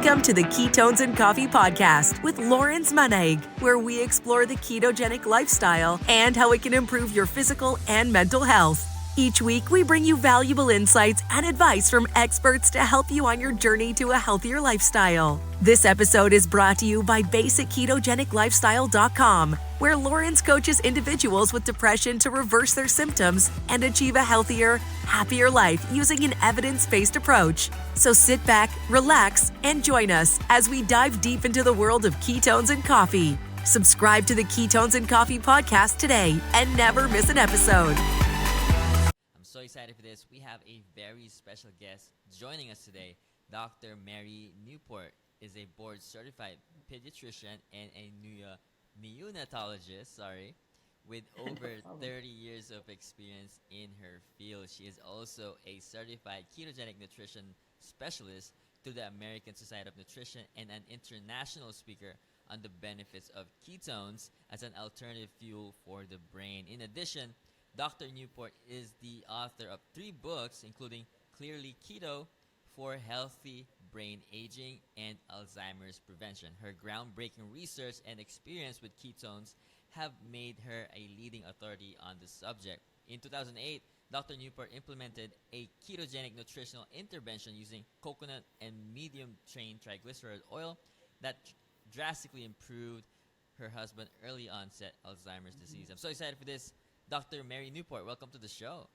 Welcome to the Ketones and Coffee Podcast with Lawrence Manaig, where we explore the ketogenic lifestyle and how it can improve your physical and mental health. Each week, we bring you valuable insights and advice from experts to help you on your journey to a healthier lifestyle. This episode is brought to you by BasicKetogenicLifestyle.com, where Lawrence coaches individuals with depression to reverse their symptoms and achieve a healthier, happier life using an evidence-based approach. So sit back, relax, and join us as we dive deep into the world of ketones and coffee. Subscribe to the Ketones and Coffee Podcast today and never miss an episode. So excited for this. We have a very special guest joining us today. Dr. Mary Newport is a board-certified pediatrician and a neonatologist, with over 30 years of experience in her field. She is also a Certified Ketogenic Nutrition Specialist through the American Society of Nutrition and an international speaker on the benefits of ketones as an alternative fuel for the brain. In addition, Dr. Newport is the author of 3 books, including Clearly Keto for Healthy Brain Aging and Alzheimer's Prevention. Her groundbreaking research and experience with ketones have made her a leading authority on the subject. In 2008, Dr. Newport implemented a ketogenic nutritional intervention using coconut and medium-chain triglyceride oil that drastically improved her husband's early-onset Alzheimer's disease. I'm so excited for this. Dr. Mary Newport, welcome to the show.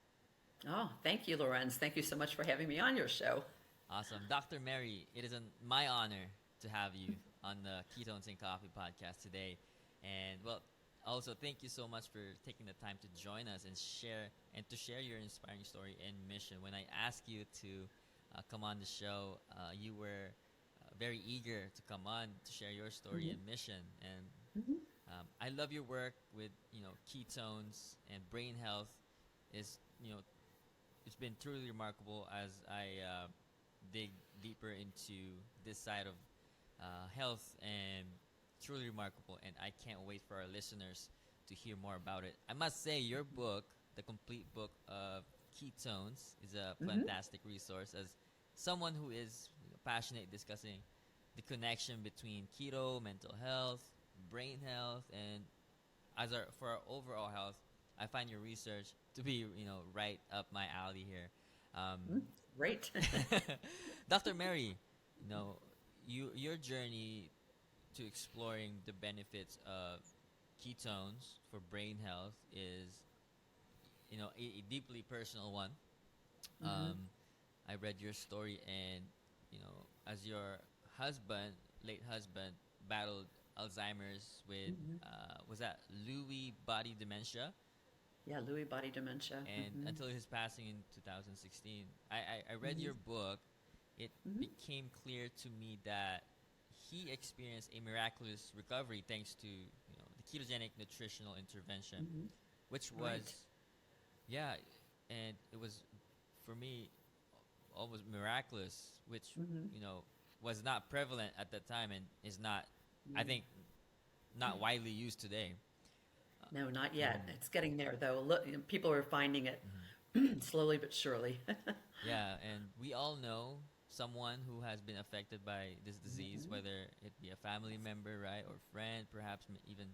Oh, thank you, Lorenz. Thank you so much for having me on your show. Awesome. Dr. Mary, it is my honor to have you on the Ketones and Coffee podcast today. And, well, also thank you so much for taking the time to join us and share your inspiring story and mission. When I asked you to come on the show, you were very eager to come on to share your story and mission. And I love your work with, ketones and brain health. It's been truly remarkable as I dig deeper into this side of health, and truly remarkable. And I can't wait for our listeners to hear more about it. I must say, your book, the complete book of ketones, is a fantastic resource as someone who is passionate discussing the connection between keto, mental health, brain health, and for our overall health. I find your research to be, right up my alley here. Great. Dr. Mary, your journey to exploring the benefits of ketones for brain health is, a deeply personal one. I read your story, and, as your late husband, battled Alzheimer's with, was that Lewy body dementia? Yeah, Lewy body dementia. And until his passing in 2016. I read your book. It became clear to me that he experienced a miraculous recovery thanks to the ketogenic nutritional intervention, which was, and it was, for me, almost miraculous, which, was not prevalent at that time and is not, I think, not widely used today. No, not yet. It's getting there, though. Look, people are finding it slowly but surely. Yeah, and we all know someone who has been affected by this disease, whether it be a family member, right, or friend, perhaps even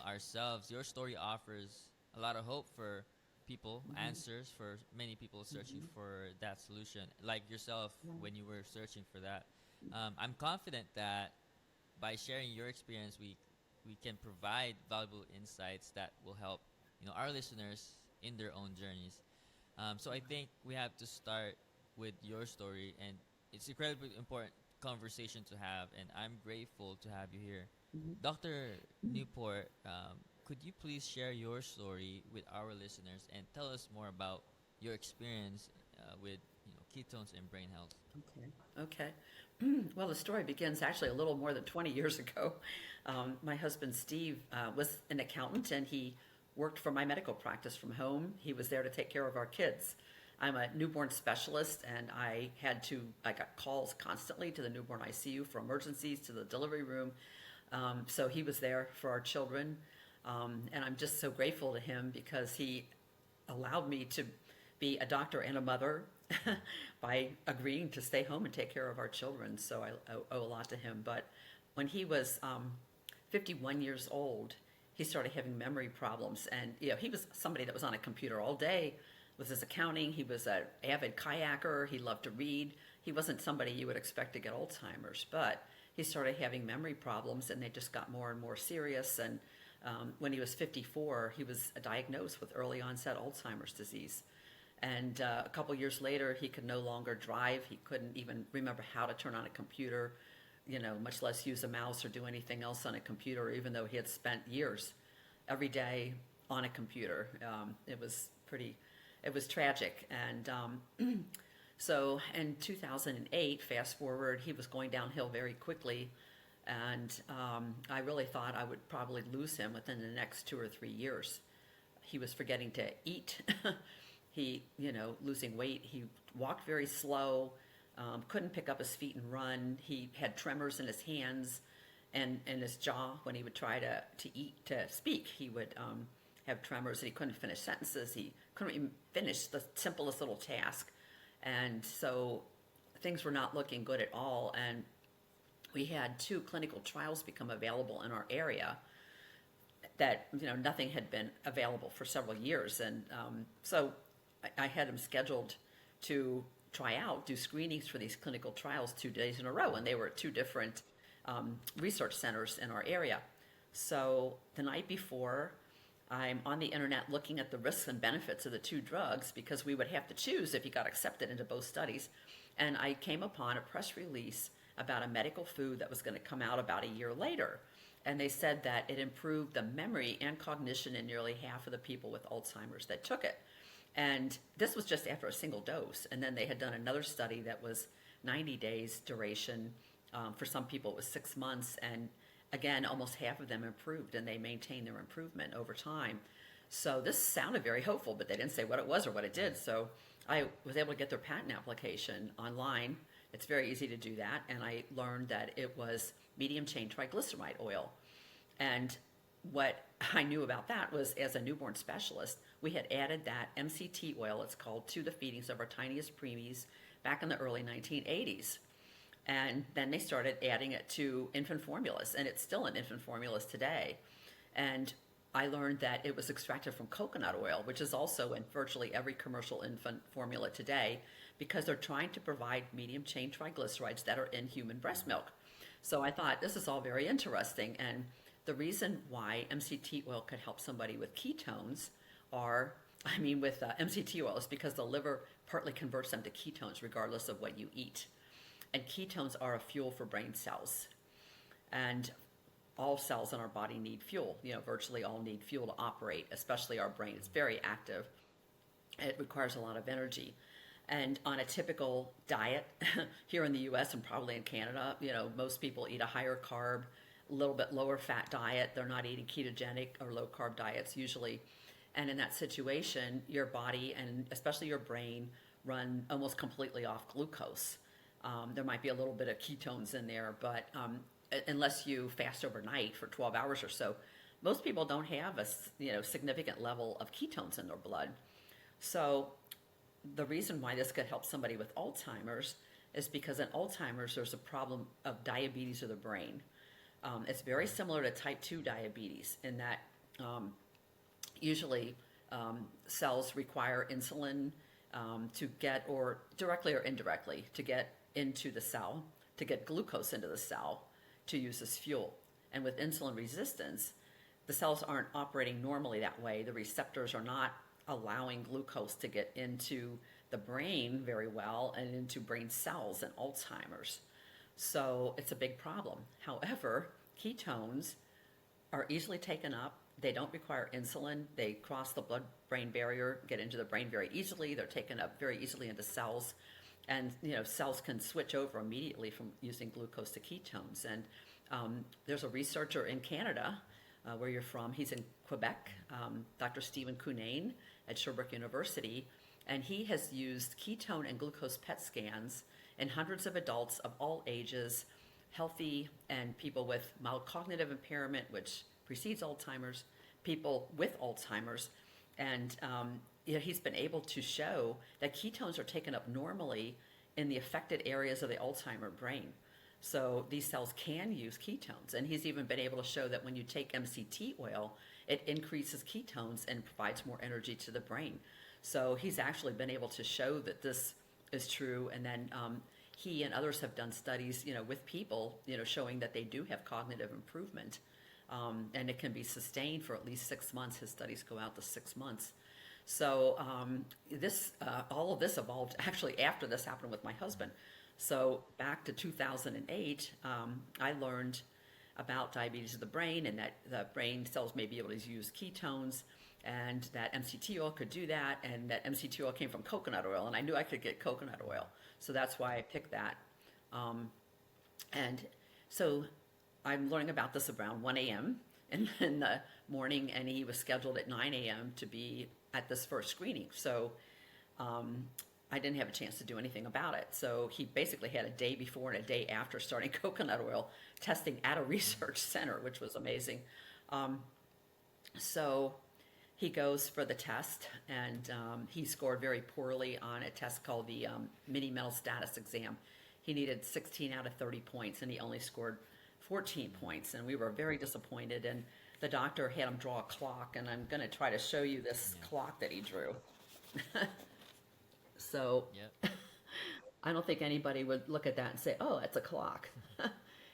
ourselves. Your story offers a lot of hope for people, answers for many people searching for that solution, like yourself when you were searching for that. I'm confident that by sharing your experience, we can provide valuable insights that will help our listeners in their own journeys. So I think we have to start with your story, and it's incredibly important conversation to have, and I'm grateful to have you here. Dr. Newport, could you please share your story with our listeners and tell us more about your experience with ketones and brain health? Okay. Well, the story begins actually a little more than 20 years ago. My husband, Steve, was an accountant, and he worked for my medical practice from home. He was there to take care of our kids. I'm a newborn specialist, and I got calls constantly to the newborn ICU for emergencies, to the delivery room. So he was there for our children. And I'm just so grateful to him because he allowed me to be a doctor and a mother by agreeing to stay home and take care of our children. So I owe a lot to him. But when he was 51 years old, he started having memory problems. And he was somebody that was on a computer all day with his accounting. He was an avid kayaker. He loved to read. He wasn't somebody you would expect to get Alzheimer's, but he started having memory problems, and they just got more and more serious. And when he was 54, he was diagnosed with early-onset Alzheimer's disease. And a couple years later, he could no longer drive. He couldn't even remember how to turn on a computer, much less use a mouse or do anything else on a computer, even though he had spent years every day on a computer. It was tragic. And so in 2008, fast forward, he was going downhill very quickly. And I really thought I would probably lose him within the next 2 or 3 years. He was forgetting to eat. He, losing weight. He walked very slow, couldn't pick up his feet and run. He had tremors in his hands and in his jaw when he would try to speak. He would have tremors, and he couldn't finish sentences. He couldn't even finish the simplest little task. And so things were not looking good at all. And we had 2 clinical trials become available in our area that, nothing had been available for several years. And so I had him scheduled to try out, do screenings for these clinical trials 2 days in a row. And they were at 2 different research centers in our area. So the night before, I'm on the internet looking at the risks and benefits of the 2 drugs, because we would have to choose if he got accepted into both studies. And I came upon a press release about a medical food that was going to come out about a year later. And they said that it improved the memory and cognition in nearly half of the people with Alzheimer's that took it. And this was just after a single dose. And then they had done another study that was 90 days duration. For some people, it was 6 months. And again, almost half of them improved, and they maintained their improvement over time. So this sounded very hopeful, but they didn't say what it was or what it did. So I was able to get their patent application online. It's very easy to do that. And I learned that it was medium-chain triglyceride oil. And what I knew about that was, as a newborn specialist, we had added that MCT oil, it's called, to the feedings of our tiniest preemies back in the early 1980s. And then they started adding it to infant formulas, and it's still in infant formulas today. And I learned that it was extracted from coconut oil, which is also in virtually every commercial infant formula today, because they're trying to provide medium-chain triglycerides that are in human breast milk. So I thought, this is all very interesting. And the reason why MCT oil could help somebody with ketones with MCT oil, is because the liver partly converts them to ketones regardless of what you eat. And ketones are a fuel for brain cells. And all cells in our body need fuel. Virtually all need fuel to operate, especially our brain. It's very active. It requires a lot of energy. And on a typical diet here in the U.S. and probably in Canada, most people eat a higher carb, a little bit lower fat diet. They're not eating ketogenic or low carb diets usually. And in that situation, your body and especially your brain run almost completely off glucose. There might be a little bit of ketones in there, but unless you fast overnight for 12 hours or so, most people don't have a significant level of ketones in their blood. So the reason why this could help somebody with Alzheimer's is because in Alzheimer's, there's a problem of diabetes of the brain. It's very similar to type 2 diabetes in that usually cells require insulin to get, or directly or indirectly, to get into the cell, to get glucose into the cell to use as fuel. And with insulin resistance, the cells aren't operating normally that way. The receptors are not allowing glucose to get into the brain very well and into brain cells in Alzheimer's. So it's a big problem. However, ketones are easily taken up. They don't require insulin. They cross the blood-brain barrier, get into the brain very easily. They're taken up very easily into cells. And, cells can switch over immediately from using glucose to ketones. And there's a researcher in Canada, where you're from. He's in Quebec, Dr. Stephen Cunnane at Sherbrooke University. And he has used ketone and glucose PET scans in hundreds of adults of all ages, healthy and people with mild cognitive impairment, which precedes Alzheimer's, people with Alzheimer's. And he's been able to show that ketones are taken up normally in the affected areas of the Alzheimer brain. So these cells can use ketones. And he's even been able to show that when you take MCT oil, it increases ketones and provides more energy to the brain. So he's actually been able to show that this is true. And then he and others have done studies, with people, showing that they do have cognitive improvement. And it can be sustained for at least 6 months. His studies go out to 6 months. So all of this evolved actually after this happened with my husband. So back to 2008, I learned about diabetes of the brain, and that the brain cells may be able to use ketones, and that MCT oil could do that, and that MCT oil came from coconut oil, and I knew I could get coconut oil. So that's why I picked that. And so I'm learning about this around 1 a.m. in the morning, and he was scheduled at 9 a.m. to be at this first screening. So I didn't have a chance to do anything about it. So he basically had a day before and a day after starting coconut oil testing at a research center, which was amazing. So he goes for the test, and he scored very poorly on a test called the mini mental status exam. He needed 16 out of 30 points, and he only scored 14 points, and we were very disappointed. And the doctor had him draw a clock, and I'm going to try to show you this clock that he drew. So Yep. I don't think anybody would look at that and say, oh, that's a clock.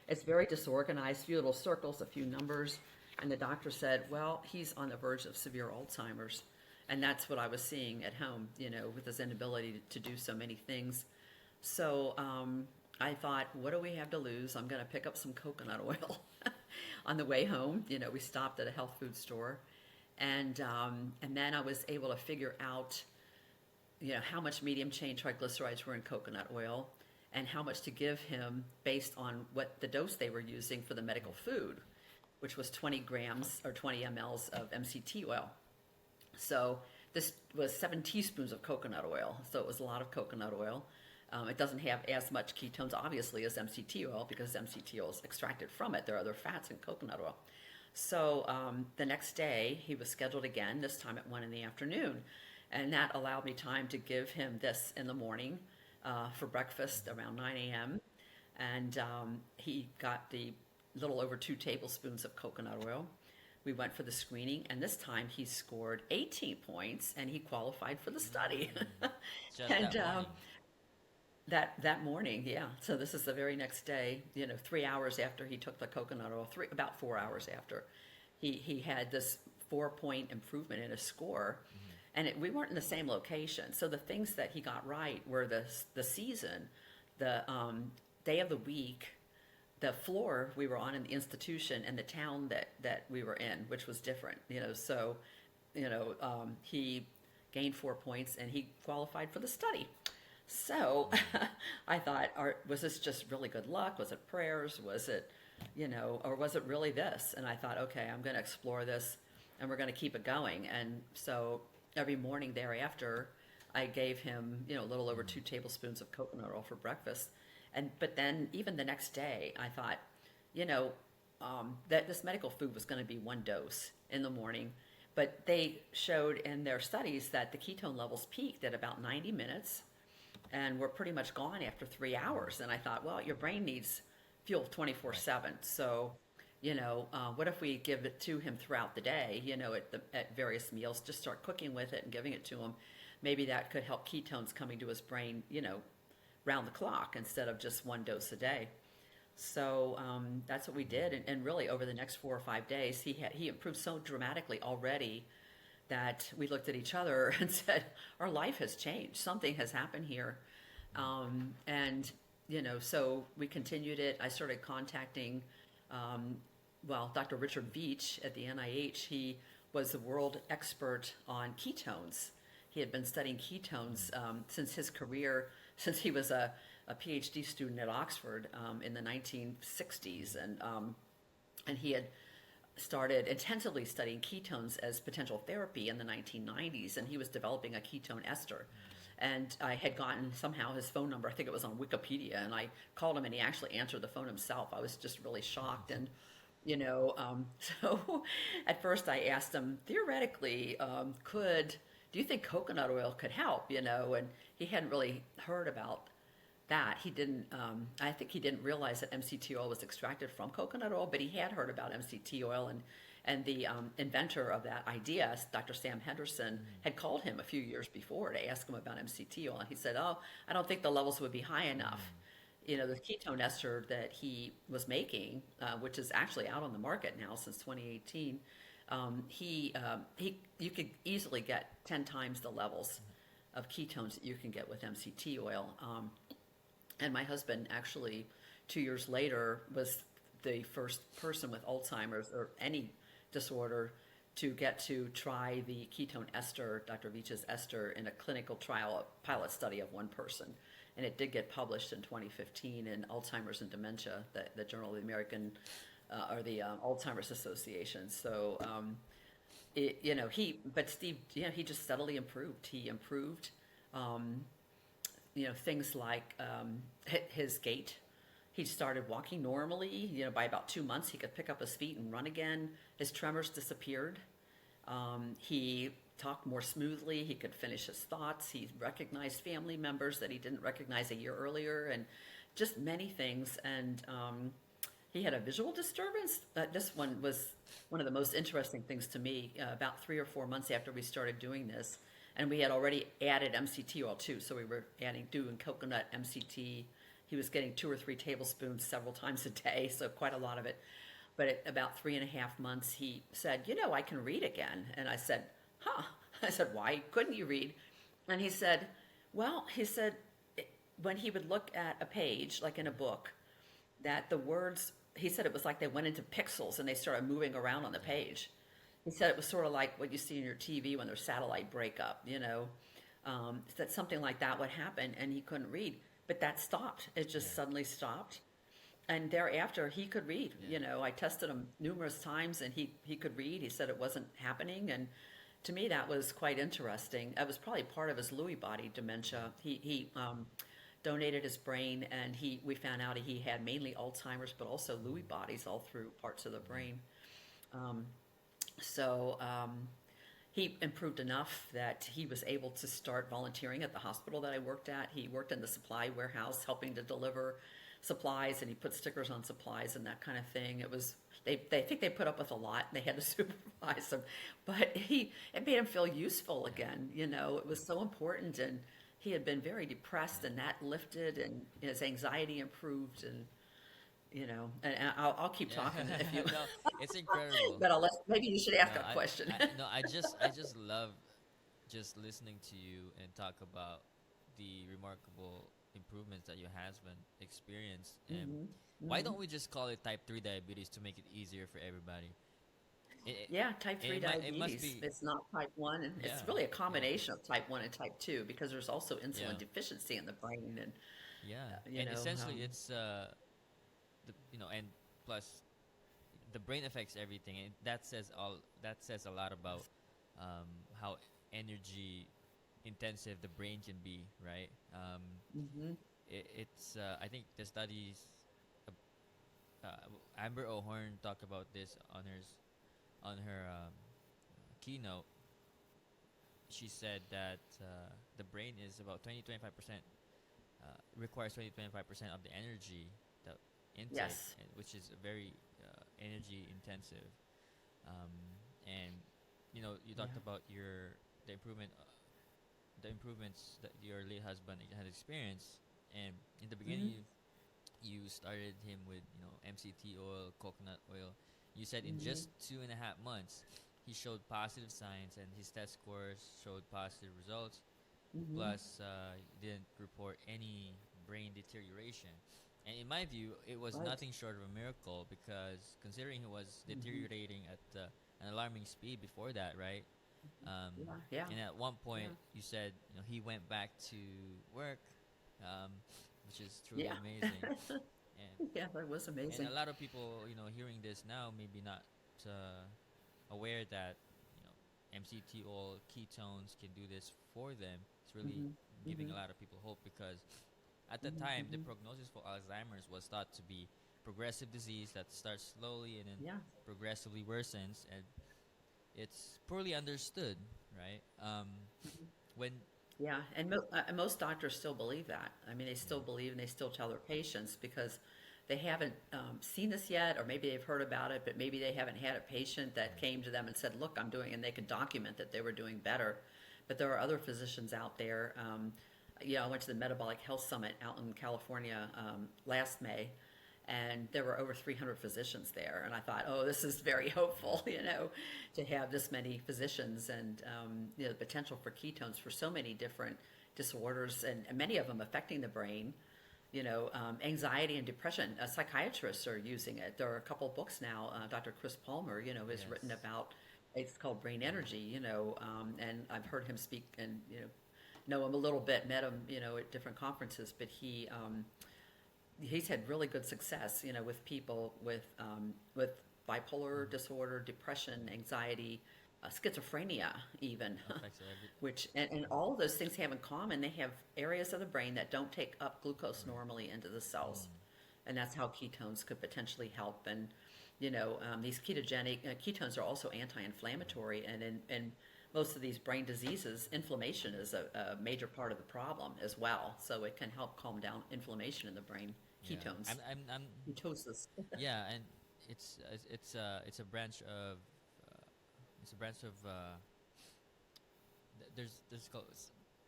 It's very disorganized, few little circles, a few numbers. And the doctor said, well, he's on the verge of severe Alzheimer's. And that's what I was seeing at home, with his inability to do so many things. So I thought, what do we have to lose? I'm going to pick up some coconut oil. On the way home, we stopped at a health food store. And then I was able to figure out how much medium chain triglycerides were in coconut oil and how much to give him based on what the dose they were using for the medical food, which was 20 grams or 20 mLs of MCT oil. So this was 7 teaspoons of coconut oil. So it was a lot of coconut oil. It doesn't have as much ketones, obviously, as MCT oil because MCT oil is extracted from it. There are other fats in coconut oil. So the next day, he was scheduled again, this time at 1 in the afternoon. And that allowed me time to give him this in the morning for breakfast around 9 a.m. And he got the little over 2 tablespoons of coconut oil. We went for the screening, and this time he scored 18 points, and he qualified for the study. Just And that morning. that morning, yeah. So this is the very next day, 3 hours after he took the coconut oil, about 4 hours after, he had this 4-point improvement in his score. And we weren't in the same location. So the things that he got right were the season, the day of the week, the floor we were on in the institution, and the town that we were in, which was different. So he gained 4 points, and he qualified for the study. So I thought, was this just really good luck? Was it prayers? Was it, or was it really this? And I thought, okay, I'm going to explore this, and we're going to keep it going. And so every morning thereafter, I gave him, a little over 2 tablespoons of coconut oil for breakfast. But then even the next day, I thought, that this medical food was going to be 1 dose in the morning. But they showed in their studies that the ketone levels peaked at about 90 minutes and were pretty much gone after 3 hours. And I thought, well, your brain needs fuel 24/7. So, what if we give it to him throughout the day, at various meals, just start cooking with it and giving it to him. Maybe that could help ketones coming to his brain, round the clock instead of just 1 dose a day. So that's what we did. And really over the next 4 or 5 days, he improved so dramatically already that we looked at each other and said, our life has changed. Something has happened here. So we continued it. I started contacting, Dr. Richard Veach at the NIH. He was the world expert on ketones. He had been studying ketones since his career, since he was a PhD student at Oxford in the 1960s. And he had started intensively studying ketones as potential therapy in the 1990s, and he was developing a ketone ester. And I had gotten somehow his phone number, I think it was on Wikipedia, and I called him, and he actually answered the phone himself. I was just really shocked. And, so at first I asked him, theoretically, do you think coconut oil could help? And he hadn't really heard about that. He didn't, I think he didn't realize that MCT oil was extracted from coconut oil, but he had heard about MCT oil, and the inventor of that idea, Dr. Sam Henderson, had called him a few years before to ask him about MCT oil. And he said, oh, I don't think the levels would be high enough. The ketone ester that he was making, which is actually out on the market now since 2018, you could easily get 10 times the levels of ketones that you can get with MCT oil. And my husband actually, 2 years later, was the first person with Alzheimer's or any disorder to get to try the ketone ester, Dr. Veach's ester, in a clinical trial, a pilot study of one person. And it did get published in 2015 in Alzheimer's and Dementia, the Journal of the American, or the Alzheimer's Association. So, but Steve, he just steadily improved. He improved, things like his gait. He started walking normally. By about 2 months, he could pick up his feet and run again. His tremors disappeared. He talked more smoothly. He could finish his thoughts. He recognized family members that he didn't recognize a year earlier, and just many things. And he had a visual disturbance. This one was one of the most interesting things to me. About 3 or 4 months after we started doing this, and we had already added MCT oil too. So we were doing coconut MCT. He was getting 2 or 3 tablespoons several times a day, so quite a lot of it. But at about 3.5 months, he said, I can read again. And I said, huh? I said, why couldn't you read? And he said, when he would look at a page, like in a book, that the words, he said it was like they went into pixels and they started moving around on the page. He said it was sort of like what you see in your TV when there's satellite breakup, that something like that would happen, and he couldn't read. But that stopped. It just suddenly stopped. And thereafter, he could read. I tested him numerous times, and he could read. He said it wasn't happening. And to me, that was quite interesting. That was probably part of his Lewy body dementia. He donated his brain, and we found out he had mainly Alzheimer's, but also Lewy bodies all through parts of the brain. He improved enough that he was able to start volunteering at the hospital that I worked at. He worked in the supply warehouse helping to deliver supplies, and he put stickers on supplies and that kind of thing. It was, they think they put up with a lot, and they had to supervise him, but it made him feel useful again. It was so important, and he had been very depressed, and that lifted, and his anxiety improved, and and I'll keep talking if you. No, it's incredible. But maybe you should ask a question. I just love just listening to you and talk about the remarkable improvements that your husband experienced. And why don't we just call it type 3 diabetes to make it easier for everybody? Type 3 diabetes. It's not type 1. And it's really a combination of type 1 and type 2, because there's also insulin deficiency in the brain. And and essentially it's and plus the brain affects everything, and that says a lot about how energy intensive the brain can be, right? It's I think the studies, Amber O'Horn talked about this on her keynote. She said that the brain is about 20-25% requires 20-25% of the energy that intake, which is very energy intensive. And you talked about the improvements that your late husband had experienced, and in the beginning you started him with MCT oil, coconut oil. You said in just 2.5 months he showed positive signs, and his test scores showed positive results. Plus didn't report any brain deterioration. And in my view, it was nothing short of a miracle, because considering he was deteriorating at an alarming speed before that, right? And at one point, you said he went back to work, which is truly amazing. And that was amazing. And a lot of people, hearing this now, maybe not aware that MCT oil, ketones can do this for them. It's really giving a lot of people hope, because at the time, the prognosis for Alzheimer's was thought to be progressive disease that starts slowly and then progressively worsens. And it's poorly understood, right? When Yeah, and most doctors still believe that. I mean, they still believe and they still tell their patients because they haven't seen this yet, or maybe they've heard about it, but maybe they haven't had a patient that came to them and said, "Look, I'm doing," and they could document that they were doing better. But there are other physicians out there. I went to the Metabolic Health Summit out in California last May, and there were over 300 physicians there. And I thought, oh, this is very hopeful, to have this many physicians and, the potential for ketones for so many different disorders and many of them affecting the brain, anxiety and depression. Psychiatrists are using it. There are a couple of books now. Dr. Chris Palmer, has written about, it's called Brain Energy, and I've heard him speak and, know him a little bit, met him, at different conferences, but he's had really good success, with people with bipolar disorder, depression, anxiety, schizophrenia, even, affects every, which and all of those things have in common. They have areas of the brain that don't take up glucose normally into the cells, and that's how ketones could potentially help. And these ketones are also anti-inflammatory, and in most of these brain diseases, inflammation is a major part of the problem as well. So it can help calm down inflammation in the brain. yeah. Ketones, I'm ketosis. yeah, and it's a branch of there's called,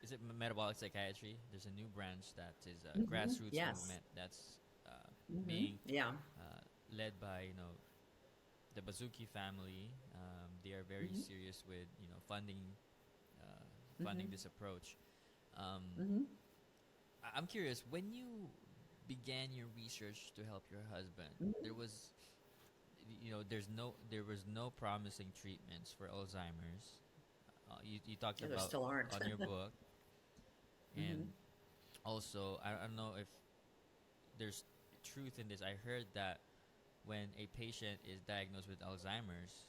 is it metabolic psychiatry? There's a new branch that is a grassroots Yes. movement that's being Yeah. led by the Bazuki family. They are very serious with funding this approach. I'm curious, when you began your research to help your husband, there was there was no promising treatments for Alzheimer's. You talked Yeah, there about still aren't. on your book, and also I don't know if there's truth in this. I heard that when a patient is diagnosed with Alzheimer's,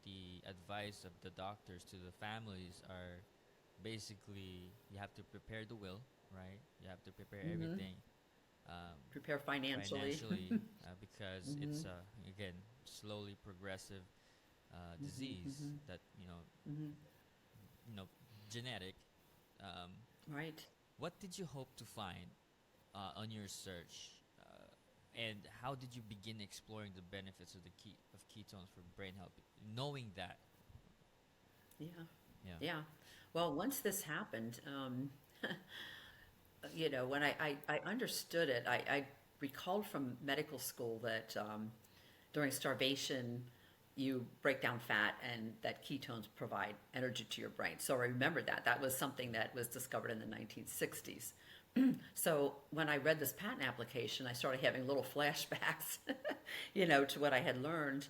the advice of the doctors to the families are basically you have to prepare the will, right? You have to prepare everything. Prepare financially. Because it's again slowly progressive disease that genetic. Right. What did you hope to find on your search, and how did you begin exploring the benefits of ketones for brain health, knowing that? Yeah. Yeah. Yeah. Well, once this happened, when I understood it, I recalled from medical school that during starvation, you break down fat and that ketones provide energy to your brain. So I remembered that. That was something that was discovered in the 1960s. So when I read this patent application, I started having little flashbacks, to what I had learned.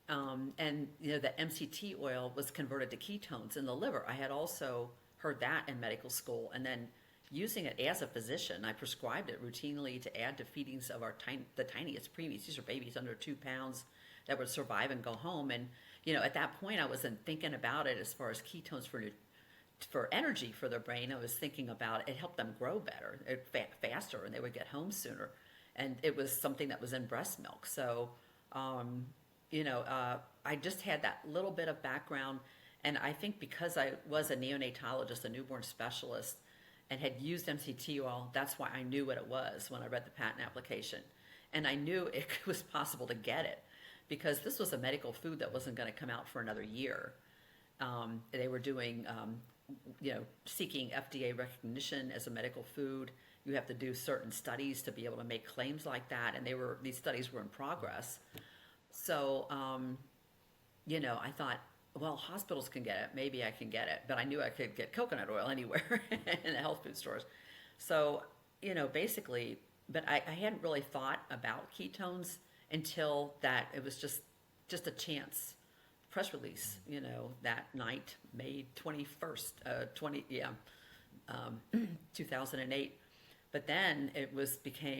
And the MCT oil was converted to ketones in the liver. I had also heard that in medical school, and then using it as a physician, I prescribed it routinely to add to feedings of the tiniest preemies. These are babies under 2 pounds that would survive and go home. And at that point, I wasn't thinking about it as far as ketones for energy for their brain. I was thinking about it helped them grow better, faster, and they would get home sooner. And it was something that was in breast milk. So, I just had that little bit of background. And I think because I was a neonatologist, a newborn specialist, and had used MCT oil, that's why I knew what it was when I read the patent application. And I knew it was possible to get it because this was a medical food that wasn't going to come out for another year. They were doing, seeking FDA recognition as a medical food. You have to do certain studies to be able to make claims like that. And these studies were in progress. So, I thought, well, hospitals can get it. Maybe I can get it. But I knew I could get coconut oil anywhere in the health food stores. So, basically, but I hadn't really thought about ketones until that it was just a chance press release, that night, May 21st, 2008. But then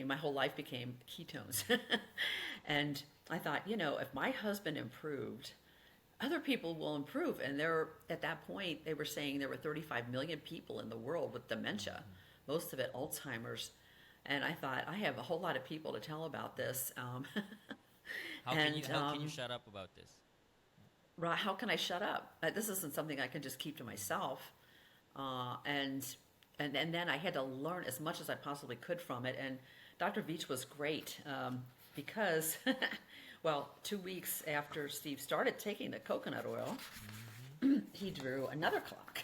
my whole life became ketones. And I thought, if my husband improved, other people will improve. And at that point, they were saying there were 35 million people in the world with dementia, most of it Alzheimer's. And I thought, I have a whole lot of people to tell about this. How can you shut up about this? right, how can I shut up? This isn't something I can just keep to myself. Uh, and and then I had to learn as much as I possibly could from it. And Dr. Veach was great because, well, 2 weeks after Steve started taking the coconut oil, he drew another clock.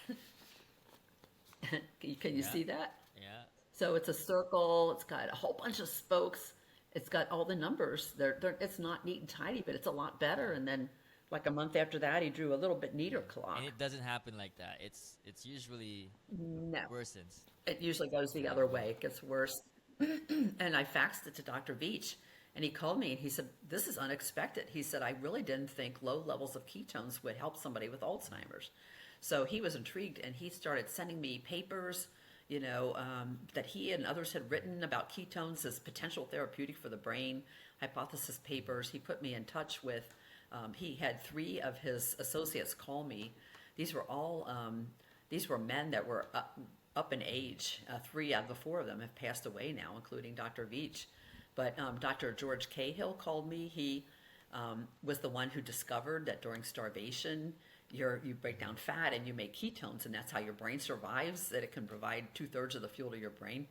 Can you Yeah. see that? Yeah. So it's a circle. It's got a whole bunch of spokes. It's got all the numbers. It's not neat and tidy, but it's a lot better. And then, like a month after that, he drew a little bit neater And clock. it doesn't happen like that. It's usually No, worsens. it usually goes the Yeah. other way. It gets worse. And I faxed it to Dr. Veach, and he called me and he said, "This is unexpected." He said, "I really didn't think low levels of ketones would help somebody with Alzheimer's." So he was intrigued, and he started sending me papers, that he and others had written about ketones as potential therapeutic for the brain, hypothesis papers. He put me in touch with, he had three of his associates call me. These were all, these were men that were up in age. Three out of the four of them have passed away now, including Dr. Veach. But Dr. George Cahill called me. He was the one who discovered that during starvation, you break down fat and you make ketones, and that's how your brain survives, that it can provide 2/3 of the fuel to your brain.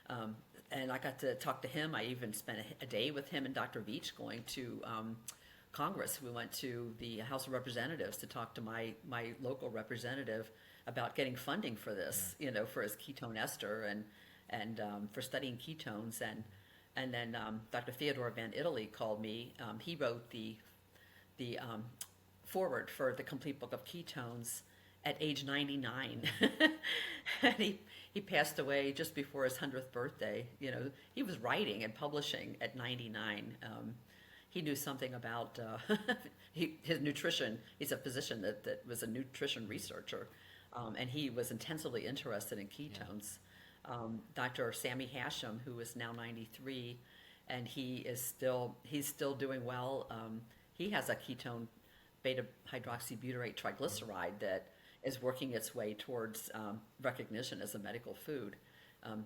And I got to talk to him. I even spent a day with him and Dr. Veach going to Congress. We went to the House of Representatives to talk to my local representative about getting funding for this, for his ketone ester and for studying ketones. And then Dr. Theodore Van Italy called me. He wrote the forward for the complete book of ketones at age 99. And he passed away just before his 100th birthday. He was writing and publishing at 99. He knew something about his nutrition. He's a physician that was a nutrition researcher, and he was intensively interested in ketones. Dr. Sammy Hashem, who is now 93, and he's still doing well. He has a ketone beta hydroxybutyrate triglyceride that is working its way towards recognition as a medical food,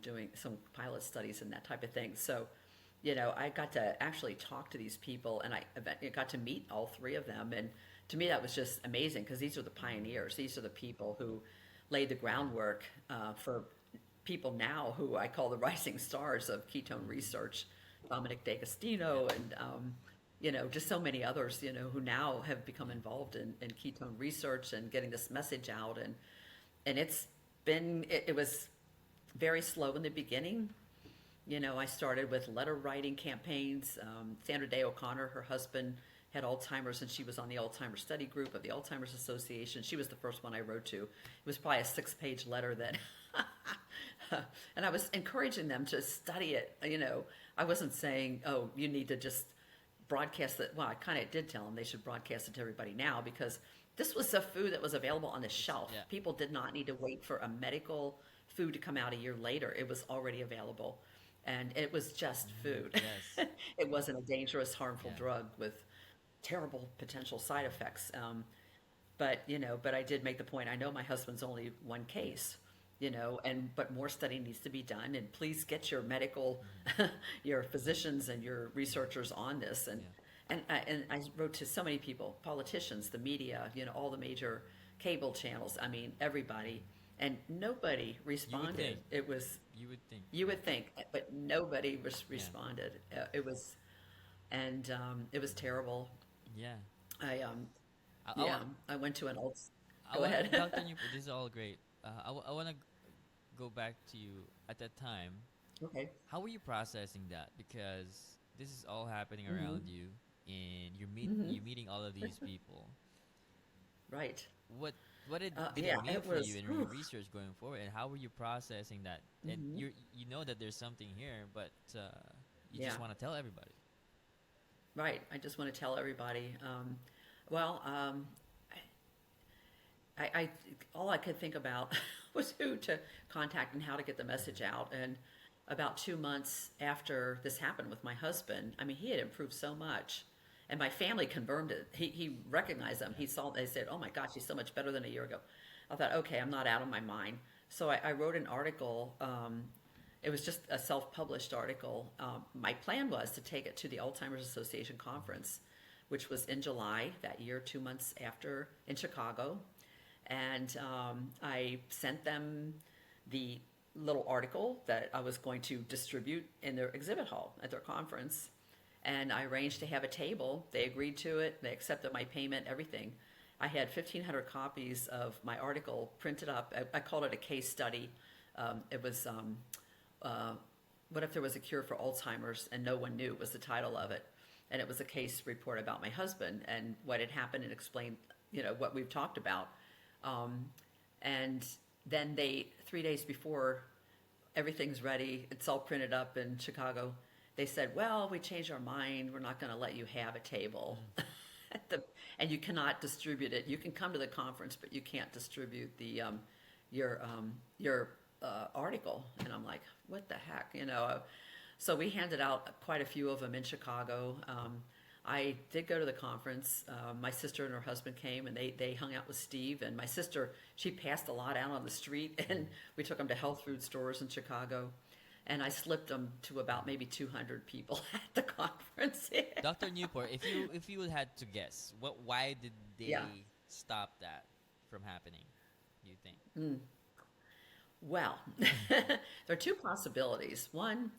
doing some pilot studies and that type of thing. So, I got to actually talk to these people, and I got to meet all three of them. And to me, that was just amazing because these are the pioneers. These are the people who laid the groundwork for people now who I call the rising stars of ketone research. Dominic D'Agostino and just so many others, who now have become involved in ketone research and getting this message out. And it was very slow in the beginning. I started with letter writing campaigns. Sandra Day O'Connor, her husband, had Alzheimer's, and she was on the Alzheimer's study group of the Alzheimer's Association. She was the first one I wrote to. It was probably a 6-page letter that, and I was encouraging them to study it. I wasn't saying, "Oh, you need to just broadcast it." Well, I kind of did tell them they should broadcast it to everybody now because this was a food that was available on the shelf. Yeah. People did not need to wait for a medical food to come out a year later. It was already available, and it was just food. Yes. It wasn't a dangerous, harmful Yeah. drug with terrible potential side effects. But I did make the point. I know my husband's only one case, but more study needs to be done. And please get your medical, your physicians and your researchers on this. And I wrote to so many people, politicians, the media, all the major cable channels. I mean, everybody, and nobody responded. think. It was You would think. you would think, but nobody responded. It was terrible. Yeah. I I, yeah, I went to an old. I Go wanna- ahead. Dr. Newport, this is all great. I want to go back to you at that time. Okay. How were you processing that? Because this is all happening around you, and you're meeting all of these people. Right. What did Yeah, it mean it for was- you in your research going forward, and how were you processing that? And you know that there's something here, but you just Yeah. want to tell everybody. Right. I just want to tell everybody. Well, I all I could think about was who to contact and how to get the message out. And about 2 months after this happened with my husband, I mean, he had improved so much, and my family confirmed it. He recognized them. They said, "Oh my gosh, he's so much better than a year ago." I thought, okay, I'm not out of my mind. So I wrote an article. It was just a self-published article. My plan was to take it to the Alzheimer's Association conference, which was in July that year, 2 months after in Chicago. And I sent them the little article that I was going to distribute in their exhibit hall at their conference. And I arranged to have a table. They agreed to it. They accepted my payment, everything. I had 1,500 copies of my article printed up. I called it a case study. It was, what if there was a cure for Alzheimer's and no one knew, was the title of it. And it was a case report about my husband and what had happened, and explained, what we've talked about. And then 3 days before everything's ready, it's all printed up in Chicago, they said, well, we changed our mind. We're not going to let you have a table. And you cannot distribute it. You can come to the conference, but you can't distribute your article. And I'm like, what the heck, So we handed out quite a few of them in Chicago. I did go to the conference. My sister and her husband came, and they hung out with Steve. And my sister, she passed a lot out on the street, and we took them to health food stores in Chicago. And I slipped them to about maybe 200 people at the conference. Dr. Newport, if you had to guess, why did they stop that from happening, do you think? Well, there are two possibilities. One,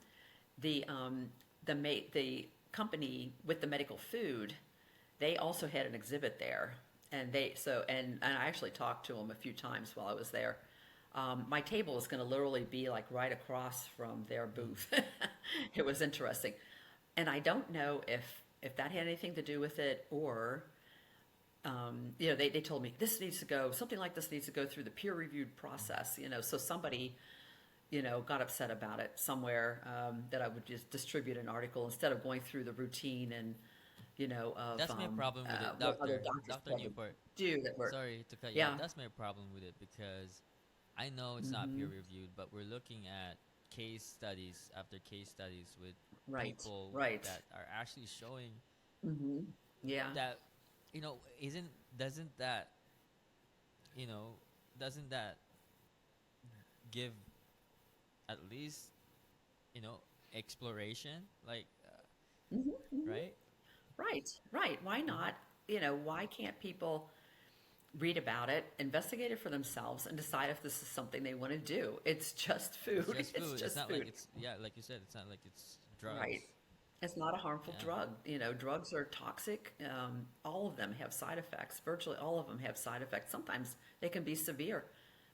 the company with the medical food, they also had an exhibit there, and I actually talked to them a few times while I was there. My table is going to literally be like right across from their booth. It was interesting, and I don't know if that had anything to do with it, or they told me something like this needs to go through the peer-reviewed process. So somebody got upset about it somewhere, that I would just distribute an article instead of going through the routine and, of that's my problem with it, Dr. Newport. Sorry to cut you off. That's my problem with it, because I know it's not peer reviewed, but we're looking at case studies after case studies with people that are actually showing that, doesn't that give at least, exploration, like, right? Right. Why not? Why can't people read about it, investigate it for themselves, and decide if this is something they want to do? It's just food. It's just not food. like it's like you said, it's not like it's drugs. Right. It's not a harmful drug. Drugs are toxic. All of them have side effects. Virtually all of them have side effects. Sometimes they can be severe.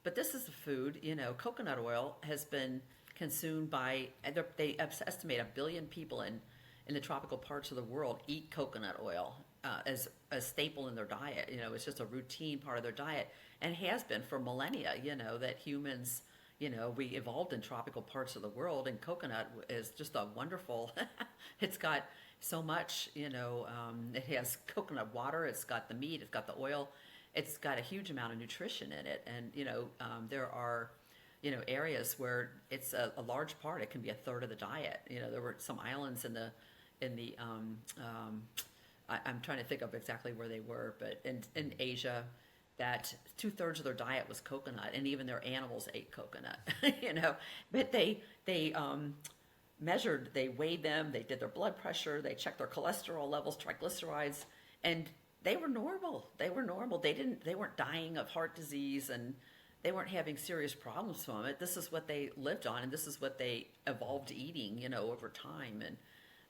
But this is the food. Coconut oil has been consumed by, they estimate 1 billion people in the tropical parts of the world eat coconut oil as a staple in their diet. It's just a routine part of their diet, and has been for millennia. That humans, we evolved in tropical parts of the world, and coconut is just a wonderful. It's got so much. It has coconut water. It's got the meat. It's got the oil. It's got a huge amount of nutrition in it, and there are areas where it's a large part. It can be a third of the diet. There were some islands in the I'm trying to think of exactly where they were, but in Asia, that 2/3 of their diet was coconut, and even their animals ate coconut. But they measured, they weighed them, they did their blood pressure, they checked their cholesterol levels, triglycerides, and they were normal. They weren't dying of heart disease, and they weren't having serious problems from it. This is what they lived on, and this is what they evolved eating, over time. And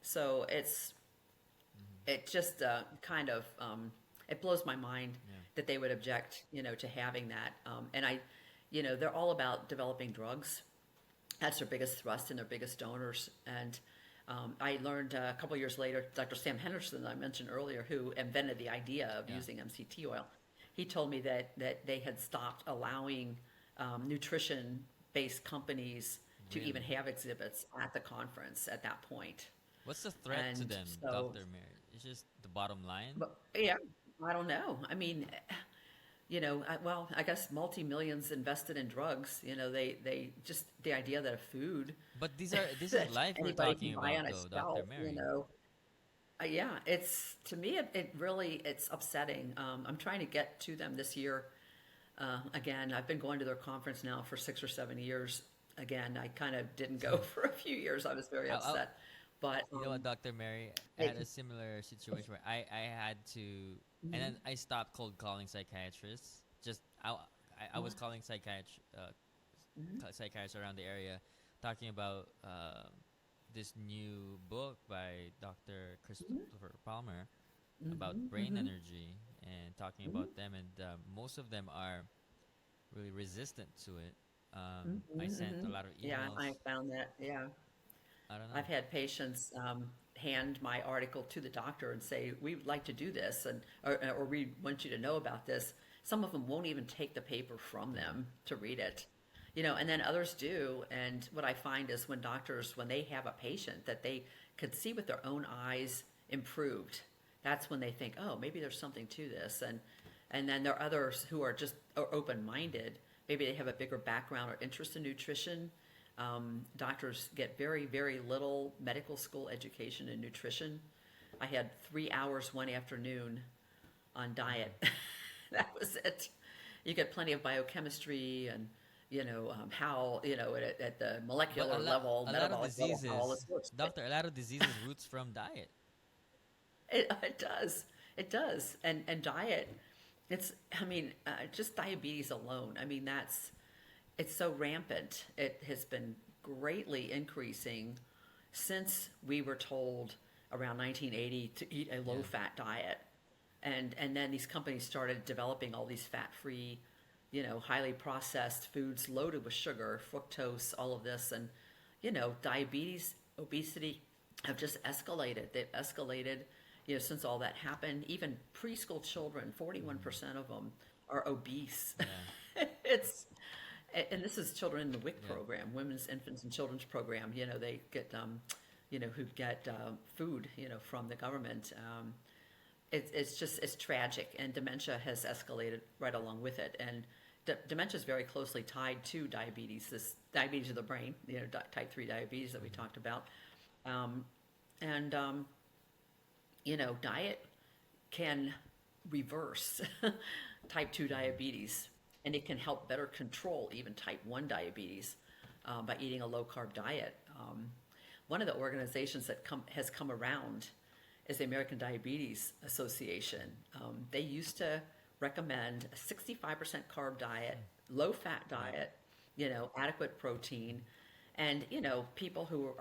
so it just kind of, it blows my mind that they would object, to having that. And they're all about developing drugs. That's their biggest thrust and their biggest donors. And I learned a couple of years later, Dr. Sam Henderson, that I mentioned earlier, who invented the idea of using MCT oil. He told me that they had stopped allowing nutrition-based companies to even have exhibits at the conference at that point. What's the threat to them, Dr. Mary? It's just the bottom line? But, I don't know. I mean, I guess multi-millions invested in drugs. They just, the idea that a food. But this is life we're talking about, though, Dr. Mary. It's, to me, it's upsetting. I'm trying to get to them this year. Again, I've been going to their conference now for 6 or 7 years. Again, I kind of didn't go for a few years. I was very upset But You know what, Dr. Mary? I it, had a similar situation where I had to, and then I stopped cold calling psychiatrists. Just I was calling psychiatrists around the area, talking about this new book by Dr. Christopher Palmer about brain energy and talking about them, and most of them are really resistant to it. I sent a lot of yeah, emails. I found that. Yeah, I don't know. I've had patients hand my article to the doctor and say, "We would like to do this," and or we want you to know about this. Some of them won't even take the paper from them to read it, and then others do. And what I find is when doctors, when they have a patient that they could see with their own eyes improved, that's when they think, "Oh, maybe there's something to this." And then there are others who are just open-minded. Maybe they have a bigger background or interest in nutrition. Doctors get very, very little medical school education in nutrition. I had 3 hours one afternoon on diet. That was it. You get plenty of biochemistry and, how, at the But molecular level, a lot of metabolic level, how all this diseases, works. doctor, a lot of diseases roots from diet. It does. It does. And diet, just diabetes alone. It's so rampant. It has been greatly increasing since we were told around 1980 to eat a Yeah. low-fat diet. And then these companies started developing all these fat-free, highly processed foods loaded with sugar, fructose, all of this. And, diabetes, obesity have just escalated. They've escalated, since all that happened. Even preschool children, 41% of them are obese. Yeah. It's and this is children in the WIC Yeah. program, Women's Infants and Children's Program. They get, who get food, from the government. It's tragic, and dementia has escalated right along with it. And dementia is very closely tied to diabetes, this diabetes of the brain, type 3 diabetes that we talked about. And diet can reverse type 2 diabetes, and it can help better control even type 1 diabetes by eating a low carb diet. One of the organizations that has come around is the American Diabetes Association. They used to recommend a 65% carb diet, low fat diet, adequate protein. And, people who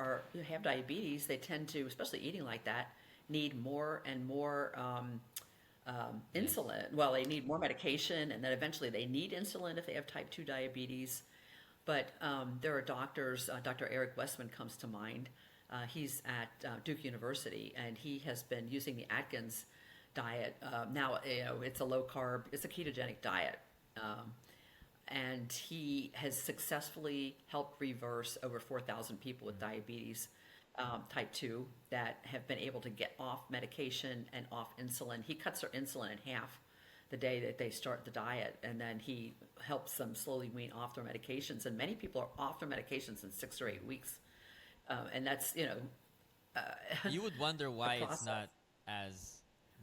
have diabetes, they tend to, especially eating like that, need more and more insulin. Well, they need more medication, and then eventually they need insulin if they have type 2 diabetes. But there are doctors, Dr. Eric Westman comes to mind. He's at Duke University, and he has been using the Atkins diet. Now, it's a low carb, it's a ketogenic diet. And he has successfully helped reverse over 4,000 people with diabetes type 2 that have been able to get off medication and off insulin. He cuts their insulin in half the day that they start the diet, and then he helps them slowly wean off their medications. And many people are off their medications in 6 or 8 weeks. And that's, You would wonder why it's process. not as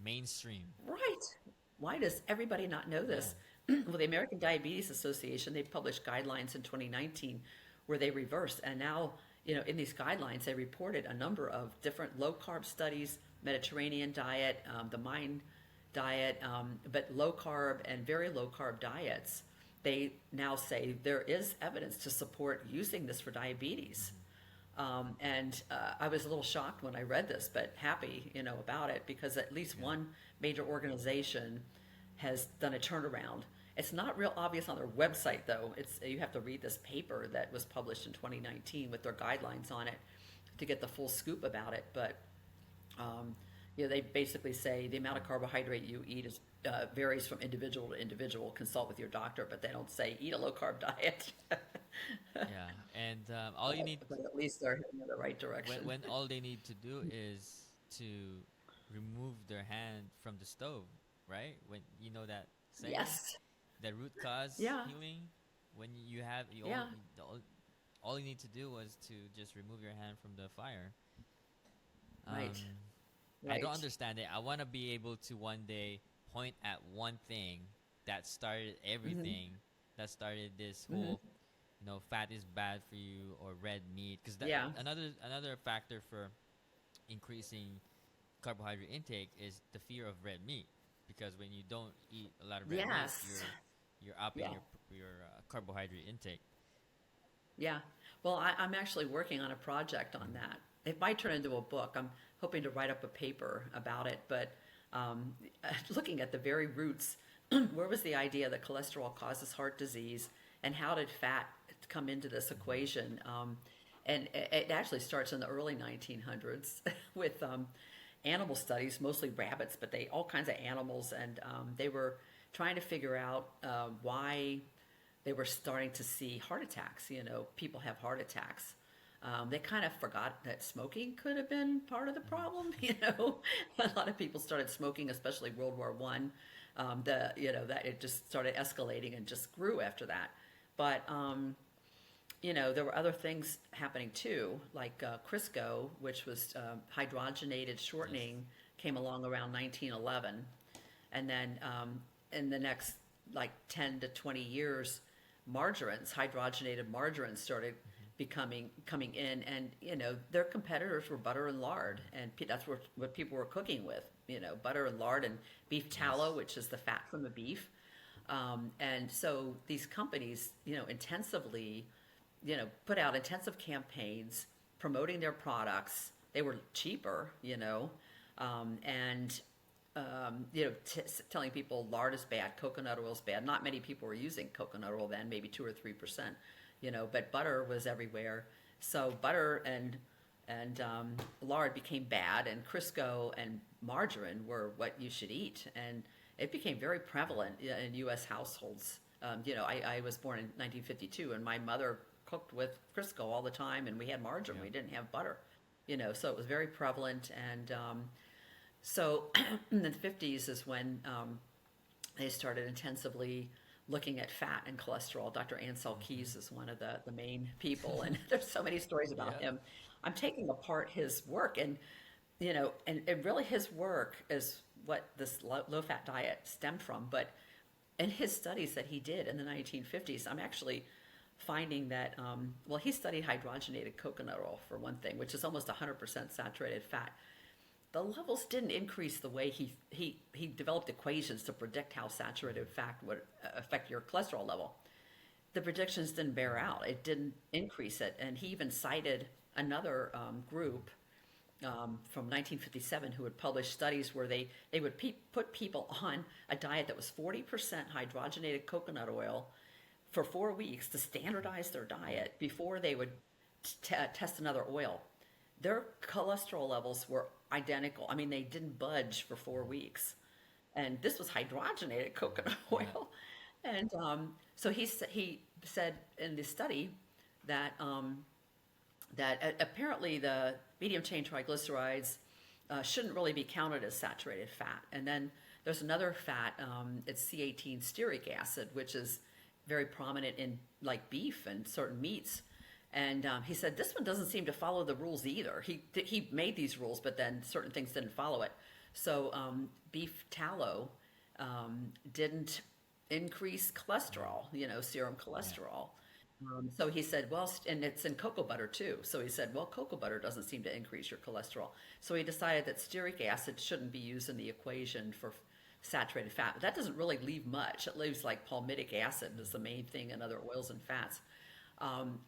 mainstream. Right. Why does everybody not know this? Well, the American Diabetes Association, they published guidelines in 2019 where they reversed. And now, in these guidelines, they reported a number of different low carb studies, Mediterranean diet, the MIND diet, but low carb and very low carb diets. They now say there is evidence to support using this for diabetes. I was a little shocked when I read this, but happy, about it, because at least one major organization has done a turnaround. It's not real obvious on their website, though. You have to read this paper that was published in 2019 with their guidelines on it to get the full scoop about it. But they basically say the amount of carbohydrate you eat varies from individual to individual. Consult with your doctor, but they don't say eat a low carb diet. Yeah, and all you need But at least they're heading in the right direction. when all they need to do is to remove their hand from the stove, right? When you know that saying, Yes. the root cause Yeah. healing. When you have Yeah. all you need to do was to just remove your hand from the fire. Right. I don't Right. understand it. I want to be able to one day point at one thing that started everything, that started this whole, fat is bad for you, or red meat. Because Yeah. another factor for increasing carbohydrate intake is the fear of red meat, because when you don't eat a lot of red meat, Yes. you're upping Yeah. your carbohydrate intake. Yeah. Well, I'm actually working on a project on that. It might turn into a book. I'm hoping to write up a paper about it, but um, looking at the very roots, where was the idea that cholesterol causes heart disease, and how did fat come into this equation? And it actually starts in the early 1900s with animal studies, mostly rabbits, but they all kinds of animals, and they were trying to figure out why they were starting to see heart attacks. You know, people have heart attacks. They kind of forgot that smoking could have been part of the problem. You know, a lot of people started smoking, especially World War One. That it just started escalating and just grew after that. But there were other things happening too, like Crisco, which was hydrogenated shortening, came along around 1911, and then in the next like 10 to 20 years, hydrogenated margarines started coming in, and their competitors were butter and lard, and that's what people were cooking with, butter and lard and beef tallow, which is the fat from the beef. And so these companies, intensively, put out intensive campaigns promoting their products. They were cheaper, and telling people lard is bad, coconut oil is bad. Not many people were using coconut oil then, maybe 2 or 3%, but butter was everywhere. So butter and lard became bad, and Crisco and margarine were what you should eat, and it became very prevalent in U.S. households. I was born in 1952, and my mother cooked with Crisco all the time, and we had margarine. We didn't have butter, so it was very prevalent. And so in the 50s is when they started intensively looking at fat and cholesterol. Dr. Ansel Keys is one of the main people, and there's so many stories about him. I'm taking apart his work, and really his work is what this low-fat diet stemmed from. But in his studies that he did in the 1950s, I'm actually finding that, he studied hydrogenated coconut oil, for one thing, which is almost 100% saturated fat. The levels didn't increase the way he developed equations to predict how saturated fat would affect your cholesterol level. The predictions didn't bear out. It didn't increase it. And he even cited another group from 1957 who had published studies where they would put people on a diet that was 40% hydrogenated coconut oil for 4 weeks to standardize their diet before they would test another oil. Their cholesterol levels were identical. I mean, they didn't budge for 4 weeks. And this was hydrogenated coconut oil. And so he said in this study that apparently the medium chain triglycerides shouldn't really be counted as saturated fat. And then there's another fat, it's C18 stearic acid, which is very prominent in like beef and certain meats. And he said this one doesn't seem to follow the rules either. He made these rules, but then certain things didn't follow it. So beef tallow didn't increase cholesterol, serum cholesterol. So he said, and it's in cocoa butter too. So he said, cocoa butter doesn't seem to increase your cholesterol. So he decided that stearic acid shouldn't be used in the equation for saturated fat. But that doesn't really leave much. It leaves like palmitic acid is the main thing in other oils and fats. And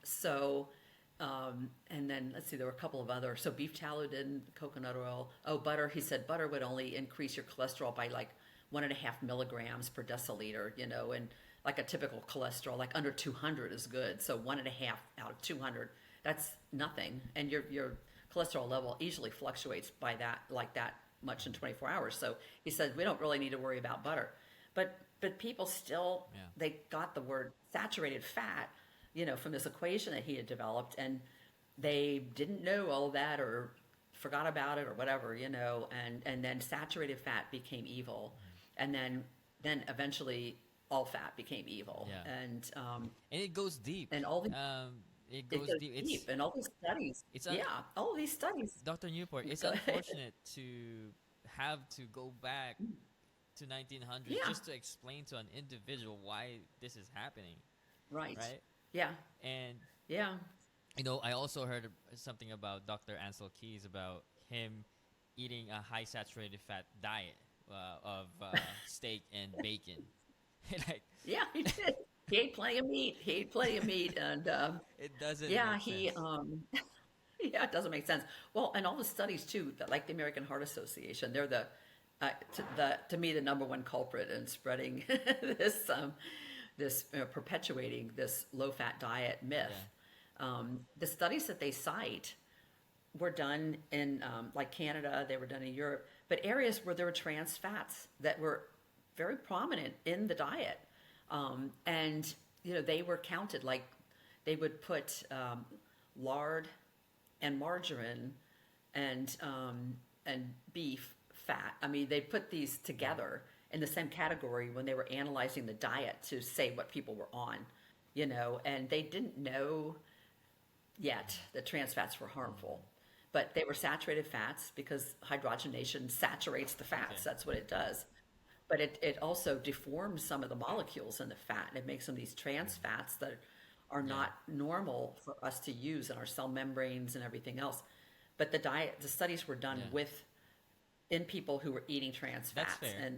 then let's see, there were a couple of other. So beef tallow didn't, coconut oil. Oh, butter. He said butter would only increase your cholesterol by like 1.5 milligrams per deciliter, and like a typical cholesterol, like under 200 is good. So 1.5 out of 200, that's nothing. And your cholesterol level easily fluctuates by that much in 24 hours. So he said, we don't really need to worry about butter. But people still, they got the word saturated fat, from this equation that he had developed, and they didn't know all that or forgot about it or whatever, and then saturated fat became evil. And then eventually all fat became evil. Yeah. And it goes deep. And all the it goes deep. And all these studies. All these studies. Dr. Newport, it's unfortunate to have to go back to 1900 just to explain to an individual why this is happening. Right. Yeah. And yeah. I also heard something about Dr. Ansel Keys about him eating a high saturated fat diet of steak and bacon. Like, Yeah, he did. He ate plenty of meat. He ate plenty of meat, and it doesn't yeah, make he sense. yeah, it doesn't make sense. Well, and all the studies too, like the American Heart Association, they're to me the number one culprit in spreading this perpetuating this low fat diet myth. Yeah. The studies that they cite were done in like Canada, they were done in Europe, but areas where there were trans fats that were very prominent in the diet, and they were counted like they would put lard and margarine and beef fat. I mean, they put these together in the same category when they were analyzing the diet to say what people were on, and they didn't know yet that trans fats were harmful. But they were saturated fats because hydrogenation saturates the fats. Okay. That's what it does. But it also deforms some of the molecules in the fat. And it makes some of these trans fats that are Yeah. not normal for us to use in our cell membranes and everything else. But the studies were done Yeah. in people who were eating trans That's fats. fair.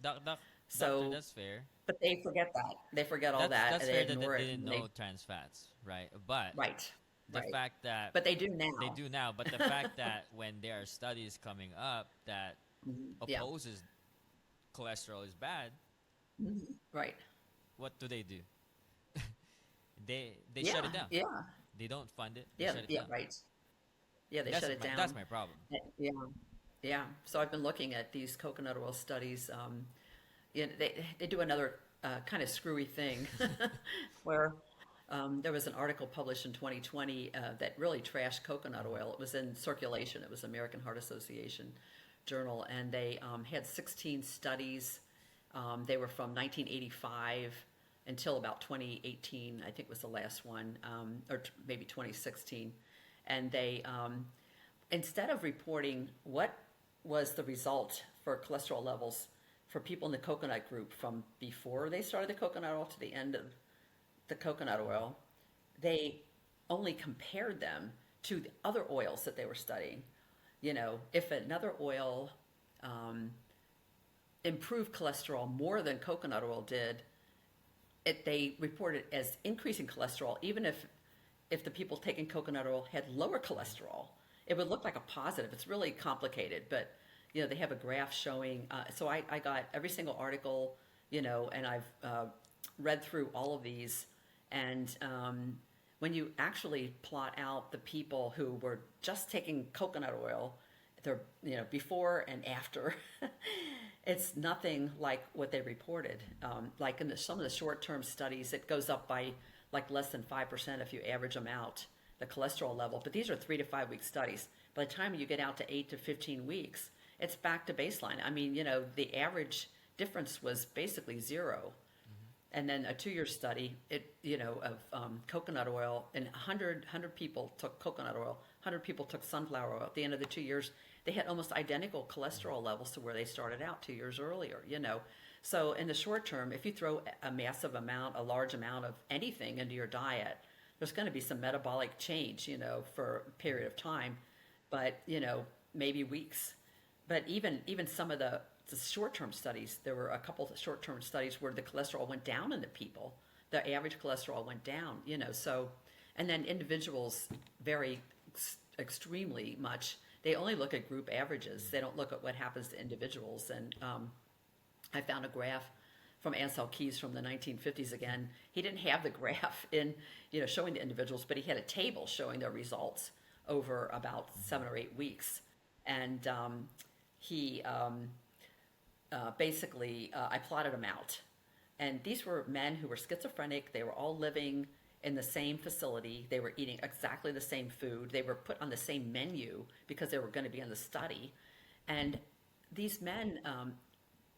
Doctor, So, that's fair. but they forget that. They forget all That's that that's and they fair that ignore they it. didn't And know trans fats, right? But right, the right. fact that But they do they now. do now, but the fact that when there are studies coming up that Yeah, opposes cholesterol is bad, right. what do? They Yeah, shut it down. yeah, They don't fund it. They yeah, shut it yeah, down. right. Yeah, they That's shut it my down. that's my problem. Yeah, yeah. So I've been looking at these coconut oil studies. They do another kind of screwy thing where there was an article published in 2020 that really trashed coconut oil. It was in Circulation. It was American Heart Association journal, and they had 16 studies. They were from 1985 until about 2018, I think was the last one, or maybe 2016. And they, instead of reporting what was the result for cholesterol levels for people in the coconut group from before they started the coconut oil to the end of the coconut oil, they only compared them to the other oils that they were studying. If another oil improved cholesterol more than coconut oil did, they reported as increasing cholesterol, even if the people taking coconut oil had lower cholesterol. It would look like a positive. It's really complicated, but they have a graph showing. So I got every single article, and I've read through all of these. And when you actually plot out the people who were just taking coconut oil, they're before and after, it's nothing like what they reported. Like in some of the short-term studies, it goes up by like less than 5% if you average them out, the cholesterol level. But these are 3 to 5 week studies. By the time you get out to 8 to 15 weeks, it's back to baseline. I mean, the average difference was basically zero. And then a 2-year study, of coconut oil, and 100 people took coconut oil, 100 people took sunflower oil. At the end of the 2 years, they had almost identical cholesterol levels to where they started out 2 years earlier. So in the short term, if you throw a large amount of anything into your diet, there's going to be some metabolic change, for a period of time, but maybe weeks. But even some of the short-term studies, there were a couple of short-term studies where the cholesterol went down in the people. The average cholesterol went down, so, and then individuals vary extremely much. They only look at group averages. They don't look at what happens to individuals. And I found a graph from Ansel Keys from the 1950s again. He didn't have the graph in, showing the individuals, but he had a table showing their results over about 7 or 8 weeks. And he basically, I plotted them out. And these were men who were schizophrenic. They were all living in the same facility. They were eating exactly the same food. They were put on the same menu because they were going to be in the study. And these men,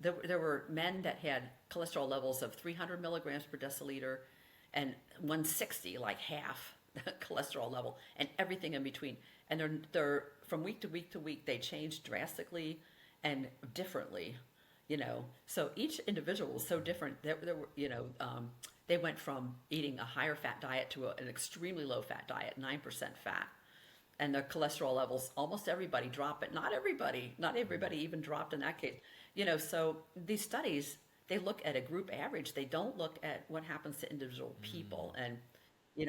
there were men that had cholesterol levels of 300 milligrams per deciliter and 160, like half the cholesterol level, and everything in between. And they're from week to week to week, they changed drastically and differently. So each individual was so different. There were, they went from eating a higher fat diet to an extremely low fat diet, 9% fat. and their cholesterol levels, almost everybody dropped, but not everybody even dropped in that case. So these studies, they look at a group average. They don't look at what happens to individual people. And,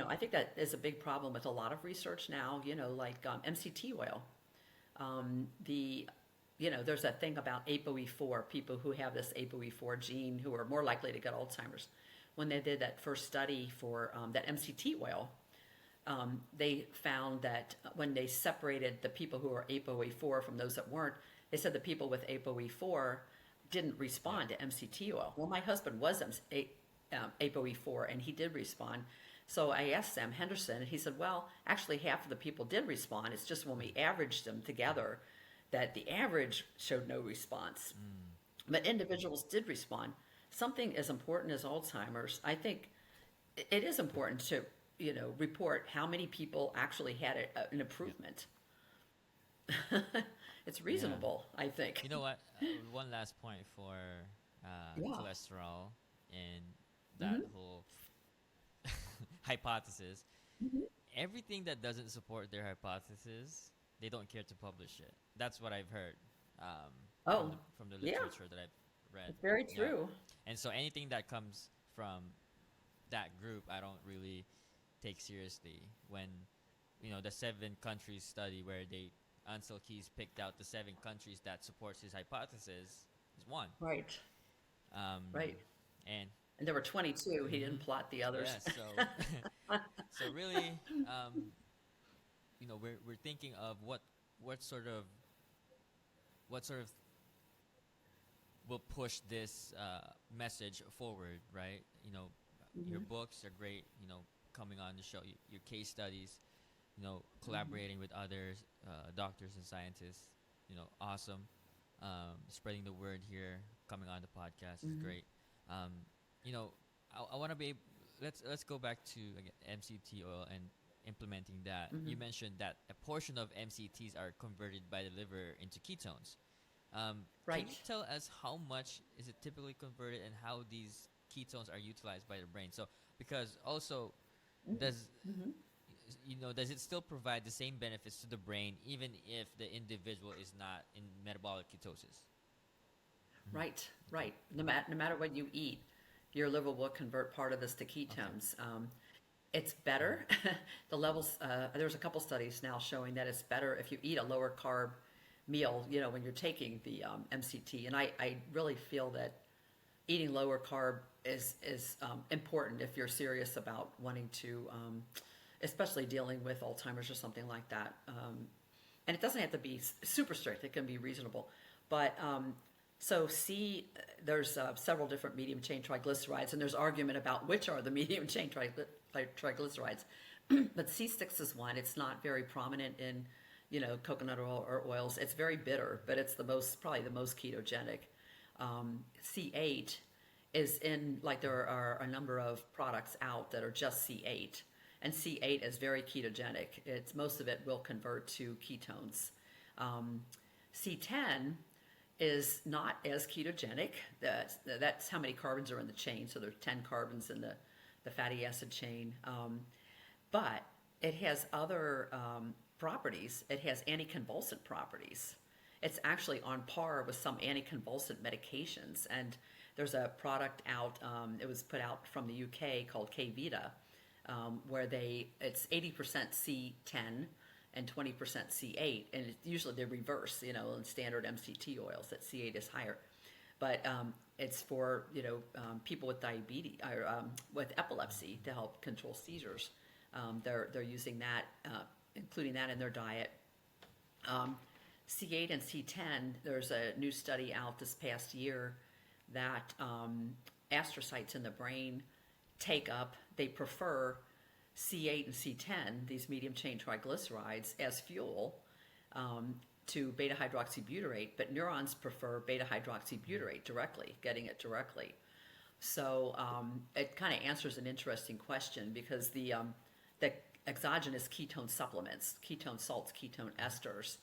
I think that is a big problem with a lot of research now, like MCT oil. There's that thing about ApoE4, people who have this ApoE4 gene who are more likely to get Alzheimer's. When they did that first study for that MCT oil, they found that when they separated the people who were ApoE4 from those that weren't, they said the people with ApoE4 didn't respond to MCT oil. Well, my husband was ApoE4, and he did respond. So I asked Sam Henderson, and he said, well, actually half of the people did respond. It's just when we averaged them together that the average showed no response. But individuals did respond. Something as important as Alzheimer's, I think it is important to, report how many people actually had an improvement. It's reasonable, I think. You know what? One last point for cholesterol and that whole hypothesis. Everything that doesn't support their hypothesis, they don't care to publish it. That's what I've heard from the literature that I've read. It's very true. And so anything that comes from that group, I don't really take seriously. When, the 7 countries study where Ansel Keys picked out the 7 countries that supports his hypothesis is one. Right. Right. And there were 22. He didn't plot the others. Yeah, so really, we're thinking of what sort of will push this message forward, right? Your books are great. Coming on the show, your case studies, collaborating with others, doctors and scientists, awesome. Spreading the word here, coming on the podcast is great. I want to be. Let's go back to again, MCT oil and implementing that. You mentioned that a portion of MCTs are converted by the liver into ketones. Right. Can you tell us how much is it typically converted and how these ketones are utilized by the brain? So, because also, does it still provide the same benefits to the brain even if the individual is not in metabolic ketosis? Right. No matter what you eat, your liver will convert part of this to ketones. Okay. It's better. The levels, there's a couple studies now showing that it's better if you eat a lower carb meal, when you're taking the MCT. And I really feel that eating lower carb is important if you're serious about wanting to, especially dealing with Alzheimer's or something like that. And it doesn't have to be super strict. It can be reasonable. But there's several different medium chain triglycerides, and there's argument about which are the medium chain triglycerides. But C6 is one. It's not very prominent in, coconut oil or oils. It's very bitter, but it's probably the most ketogenic. C8 is in, there are a number of products out that are just C8, and C8 is very ketogenic. Most of it will convert to ketones. C10 is not as ketogenic. That's how many carbons are in the chain. So there are 10 carbons in the fatty acid chain. But it has other properties. It has anticonvulsant properties. It's actually on par with some anticonvulsant medications. And there's a product out, it was put out from the UK called K-Vita, where it's 80% C10 and 20% C8, and usually they reverse, in standard MCT oils that C8 is higher. But it's for, people with diabetes or with epilepsy to help control seizures. They're using that, including that in their diet. C8 and C10, there's a new study out this past year that astrocytes in the brain they prefer C8 and C10, these medium chain triglycerides, as fuel to beta hydroxybutyrate, but neurons prefer beta hydroxybutyrate directly, getting it directly. So it kind of answers an interesting question, because the exogenous ketone supplements, ketone salts, ketone esters,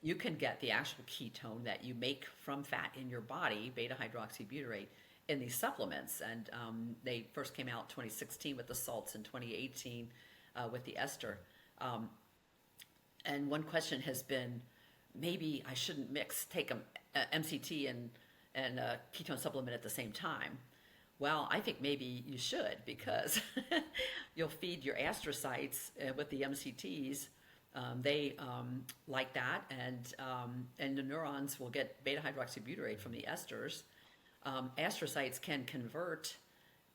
you can get the actual ketone that you make from fat in your body, beta hydroxybutyrate, in these supplements. And they first came out in 2016 with the salts, and 2018 with the ester. And one question has been, maybe I shouldn't take a MCT and a ketone supplement at the same time. Well, I think maybe you should, because you'll feed your astrocytes with the MCTs. They like that, and the neurons will get beta hydroxybutyrate from the esters. Astrocytes can convert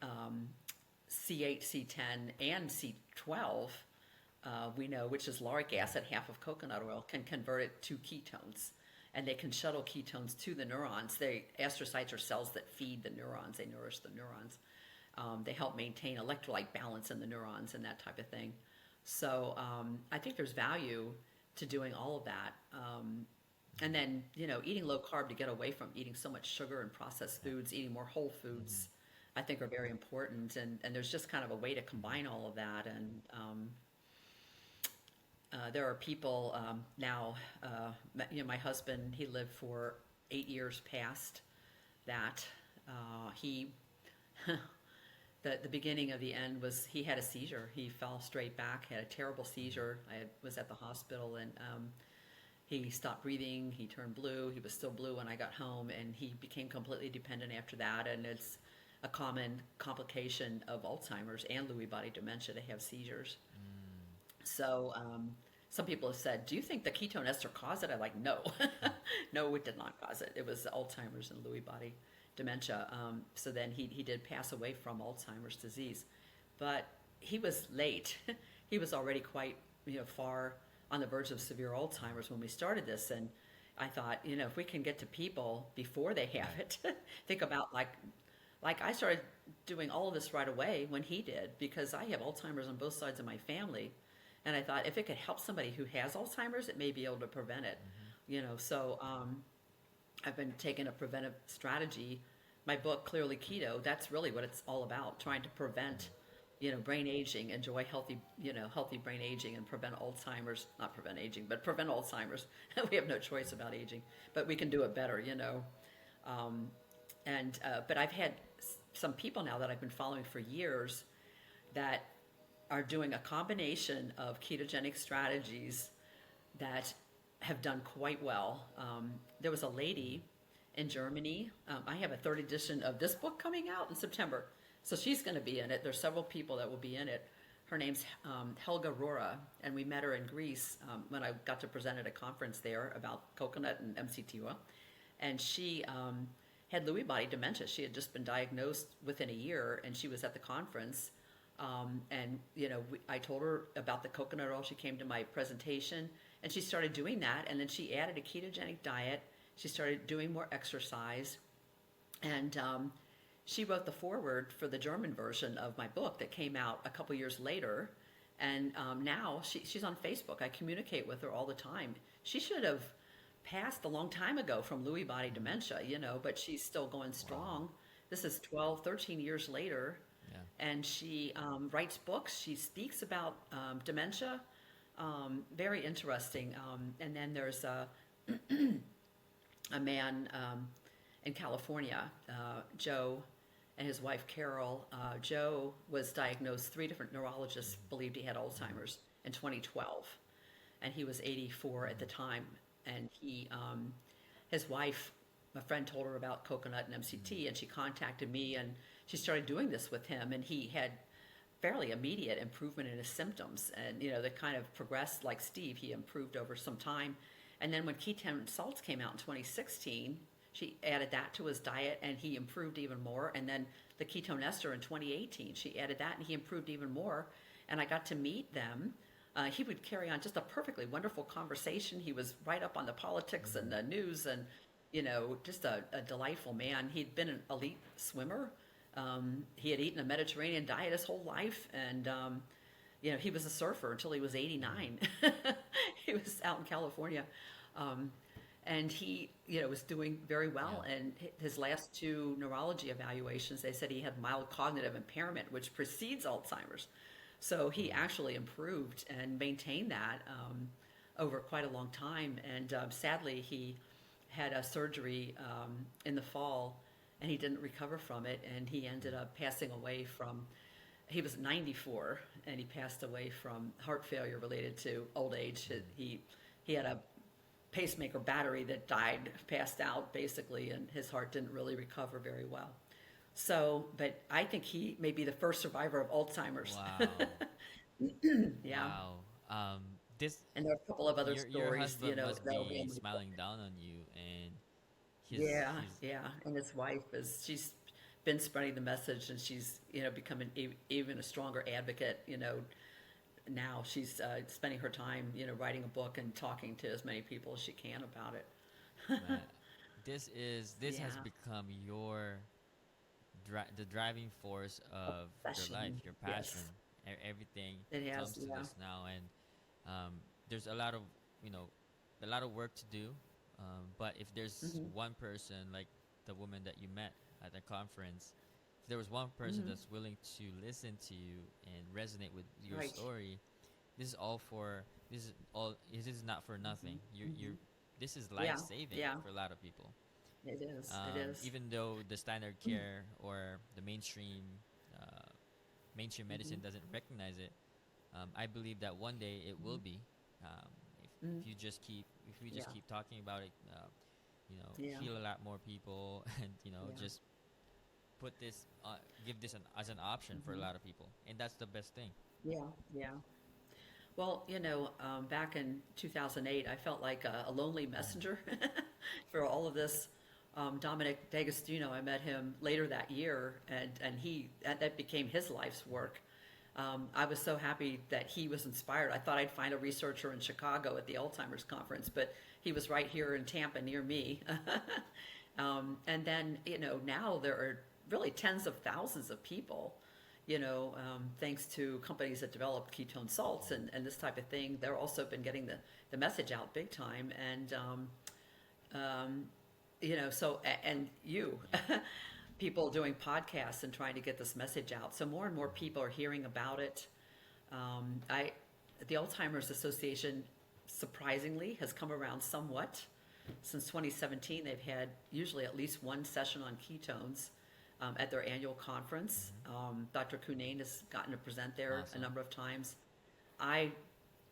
C8, C10, and C12. We know, which is lauric acid, half of coconut oil, can convert it to ketones. And they can shuttle ketones to the neurons. Astrocytes are cells that feed the neurons. They nourish the neurons. They help maintain electrolyte balance in the neurons and that type of thing. So I think there's value to doing all of that. And then, eating low carb to get away from eating so much sugar and processed foods, eating more whole foods, I think are very important. And there's just kind of a way to combine all of that. And there are people now, my husband, he lived for 8 years past that. The beginning of the end was he had a seizure. He fell straight back, had a terrible seizure. I was at the hospital, and he stopped breathing. He turned blue. He was still blue when I got home, and he became completely dependent after that. And it's a common complication of Alzheimer's and Lewy body dementia to have seizures. So some people have said, do you think the ketone ester caused it? I'm like, no. No, it did not cause it. It was Alzheimer's and Lewy body dementia. So then he did pass away from Alzheimer's disease. But he was late. He was already quite far on the verge of severe Alzheimer's when we started this. And I thought, if we can get to people before they have it, think about like I started doing all of this right away when he did, because I have Alzheimer's on both sides of my family. And I thought, if it could help somebody who has Alzheimer's, it may be able to prevent it. So I've been taking a preventive strategy. My book, Clearly Keto, that's really what it's all about, trying to prevent, brain aging, enjoy healthy brain aging, and prevent Alzheimer's, not prevent aging, but prevent Alzheimer's. We have no choice about aging, but we can do it better, But I've had some people now that I've been following for years that are doing a combination of ketogenic strategies that have done quite well. There was a lady in Germany. I have a third edition of this book coming out in September, so she's going to be in it. There's several people that will be in it. Her name's Helga Rora, and we met her in Greece when I got to present at a conference there about coconut and MCT oil. And she had Lewy body dementia. She had just been diagnosed within a year, and she was at the conference. I told her about the coconut oil. She came to my presentation, and she started doing that. And then she added a ketogenic diet. She started doing more exercise, and she wrote the foreword for the German version of my book that came out a couple years later. And now she's on Facebook. I communicate with her all the time. She should have passed a long time ago from Lewy body dementia, but she's still going strong. Wow. This is 12, 13 years later. And she writes books. She speaks about dementia. Very interesting. And then there's a man in California, Joe, and his wife Carol. Joe was diagnosed. 3 different neurologists believed he had Alzheimer's in 2012, and he was 84 at the time. And his wife, a friend told her about coconut and MCT, and she contacted me, and she started doing this with him, and he had fairly immediate improvement in his symptoms. And, they kind of progressed like Steve. He improved over some time. And then when ketone salts came out in 2016, she added that to his diet, and he improved even more. And then the ketone ester in 2018, she added that, and he improved even more. And I got to meet them. He would carry on just a perfectly wonderful conversation. He was right up on the politics and the news, and just a delightful man. He'd been an elite swimmer. He had eaten a Mediterranean diet his whole life, and he was a surfer until he was 89. He was out in California, and he was doing very well. Yeah. And his last 2 neurology evaluations, they said he had mild cognitive impairment, which precedes Alzheimer's. So he actually improved and maintained that over quite a long time. And sadly, he had a surgery in the fall, and he didn't recover from it, and he ended up passing away from he was 94 and he passed away from heart failure related to old age. He had a pacemaker battery that died, passed out basically, and his heart didn't really recover very well. So, but I think he may be the first survivor of Alzheimer's. Wow. Yeah. Wow. This And there are a couple of other your stories, husband must that'll be be in my book. smiling down on you, and Yeah, he's yeah. And his wife she's been spreading the message, and she's, becoming even a stronger advocate, now she's spending her time, writing a book and talking to as many people as she can about it. man, this has Yeah. become the driving force of your life, Obsession. your passion. Yes, Everything it has. comes to Yeah. this now, and there's a lot of you know a lot of work to do. But if there's Hmm. one person, like the woman that you met at the conference, if there was one person Hmm. that's willing to listen to you and resonate with your Right. story, this is not for nothing. You're Hmm. this is life Yeah. saving Yeah. for a lot of people. It is. It is. Even though the standard care or the uh, mainstream medicine Hmm. doesn't recognize it, I believe that one day it will be. Um, Hmm. if you just keep if we just Yeah. keep talking about it, Yeah. heal a lot more people, and Yeah. just put this, give this as an option for a Hmm. lot of people, and that's the best thing. Yeah. Yeah. Well, back in 2008, I felt like a lonely messenger for all of this. Dominic D'Agostino, I met him later that year, and that became his life's work. I was so happy that he was inspired. I thought I'd find a researcher in Chicago at the Alzheimer's conference, but he was right here in Tampa near me. And then, now there are really tens of thousands of people, thanks to companies that develop ketone salts and this type of thing. They're also been getting the message out big time. And, um, and you, people doing podcasts and trying to get this message out. So more and more people are hearing about it. I, the Alzheimer's Association, surprisingly, has come around somewhat. Since 2017, they've had usually at least one session on ketones at their annual conference. Dr. Cunane has gotten to present there a Awesome. number of times. I,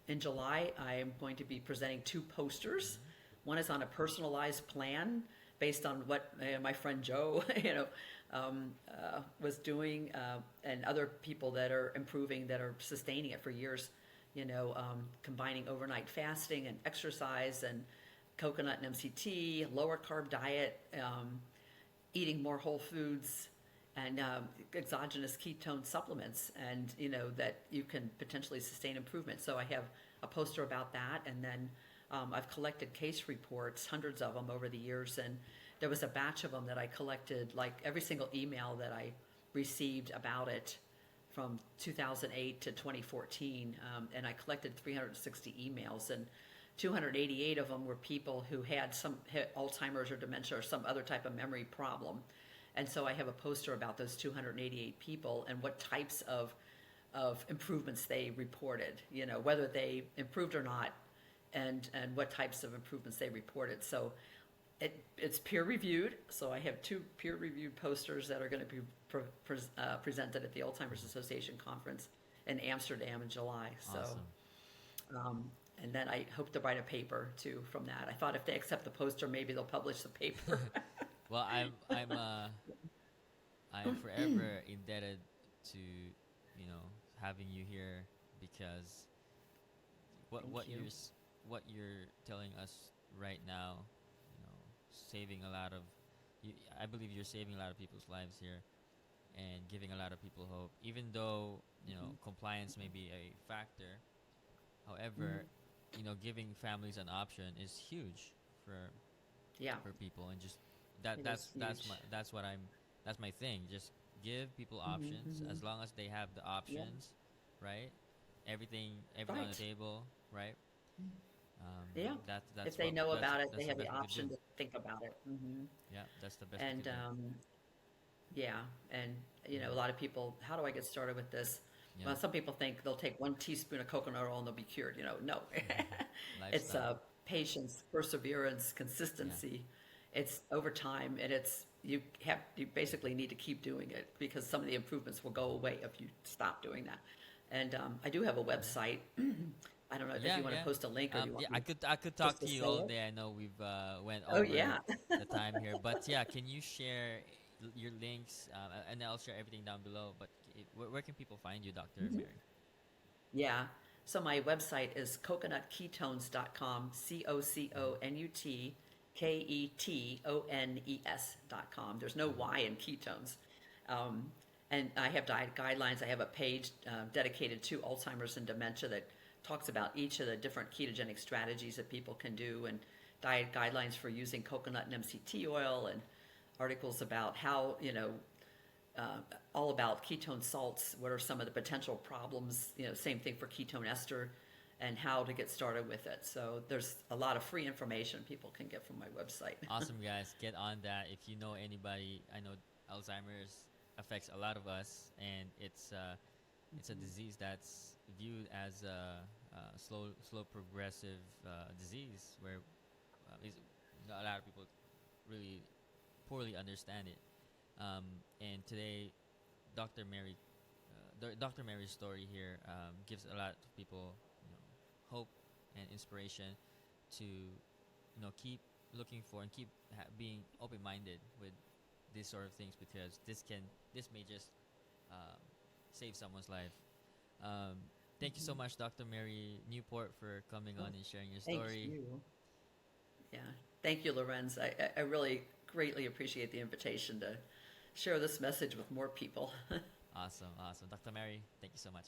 in July, I am going to be presenting two posters. One is on a personalized plan based on what my friend Joe, was doing, and other people that are improving, that are sustaining it for years. Combining overnight fasting and exercise and coconut and MCT, lower carb diet, eating more whole foods, and exogenous ketone supplements, and that you can potentially sustain improvement. So I have a poster about that, and then I've collected case reports, hundreds of them over the years, and there was a batch of them that I collected, like every single email that I received about it from 2008 to 2014, and I collected 360 emails, and 288 of them were people who had Alzheimer's or dementia or some other type of memory problem. And so I have a poster about those 288 people and what types of improvements they reported, whether they improved or not, and what types of improvements they reported. So it's peer reviewed. So I have two peer reviewed posters that are going to be presented at the Alzheimer's Association conference in Amsterdam in July. So, Awesome. and then I hope to write a paper too from that. I thought if they accept the poster, maybe they'll publish the paper. Well, I'm forever indebted to having you here, because Thank you. what you're telling us right now, saving a lot of I believe you're saving a lot of people's lives here and giving a lot of people hope, even though compliance may be a factor. Mhm. However, giving families an option is huge for Yeah, people, and just it is huge. that's my thing. Just give people Hmm. options, Hmm. as long as they have the Yeah, options, right? Everything on the right. table, right? Yeah. If That's they what know that's about it, they that's the have the best we could do. option to think about it. Yeah, that's the best we And could do. yeah, and a lot of people, how do I get started with this? Yeah. Well, some people think they'll take one teaspoon of coconut oil and they'll be cured. No, it's Lifestyle. patience, perseverance, Yeah. consistency. It's over time, and it's you basically need to keep doing it because some of the improvements will go away if you stop doing that. And I do have a website. I don't know if you want to post a link or you want me I could just talk to to you say all it. day. I know we've went Oh over yeah. the time here, but yeah, can you share your links? And I'll share everything down below. But where can people find you, Dr. Mary? Yeah. So my website is coconutketones.com, COCONUTKETONES.com. There's no Y in ketones. Um, and I have diet guidelines. I have a page dedicated to Alzheimer's and dementia that talks about each of the different ketogenic strategies that people can do and diet guidelines for using coconut and MCT oil and articles about how, all about ketone salts, what are some of the potential problems, same thing for ketone ester, and how to get started with it. So there's a lot of free information people can get from my website. Awesome, guys. Get on that. If you know anybody, I know Alzheimer's affects a lot of us, and it's a disease that's viewed as a slow progressive disease where a lot of people really poorly understand it. And today, Dr. Mary, Dr. Mary's story here gives a lot of people, hope and inspiration to, keep looking for and keep being open-minded with these sort of things because this may just save someone's life. Thank you so much, Dr. Mary Newport, for coming on and sharing your story. Thank you. Yeah, thank you, Lorenz. I really greatly appreciate the invitation to share this message with more people. Awesome. Dr. Mary, thank you so much.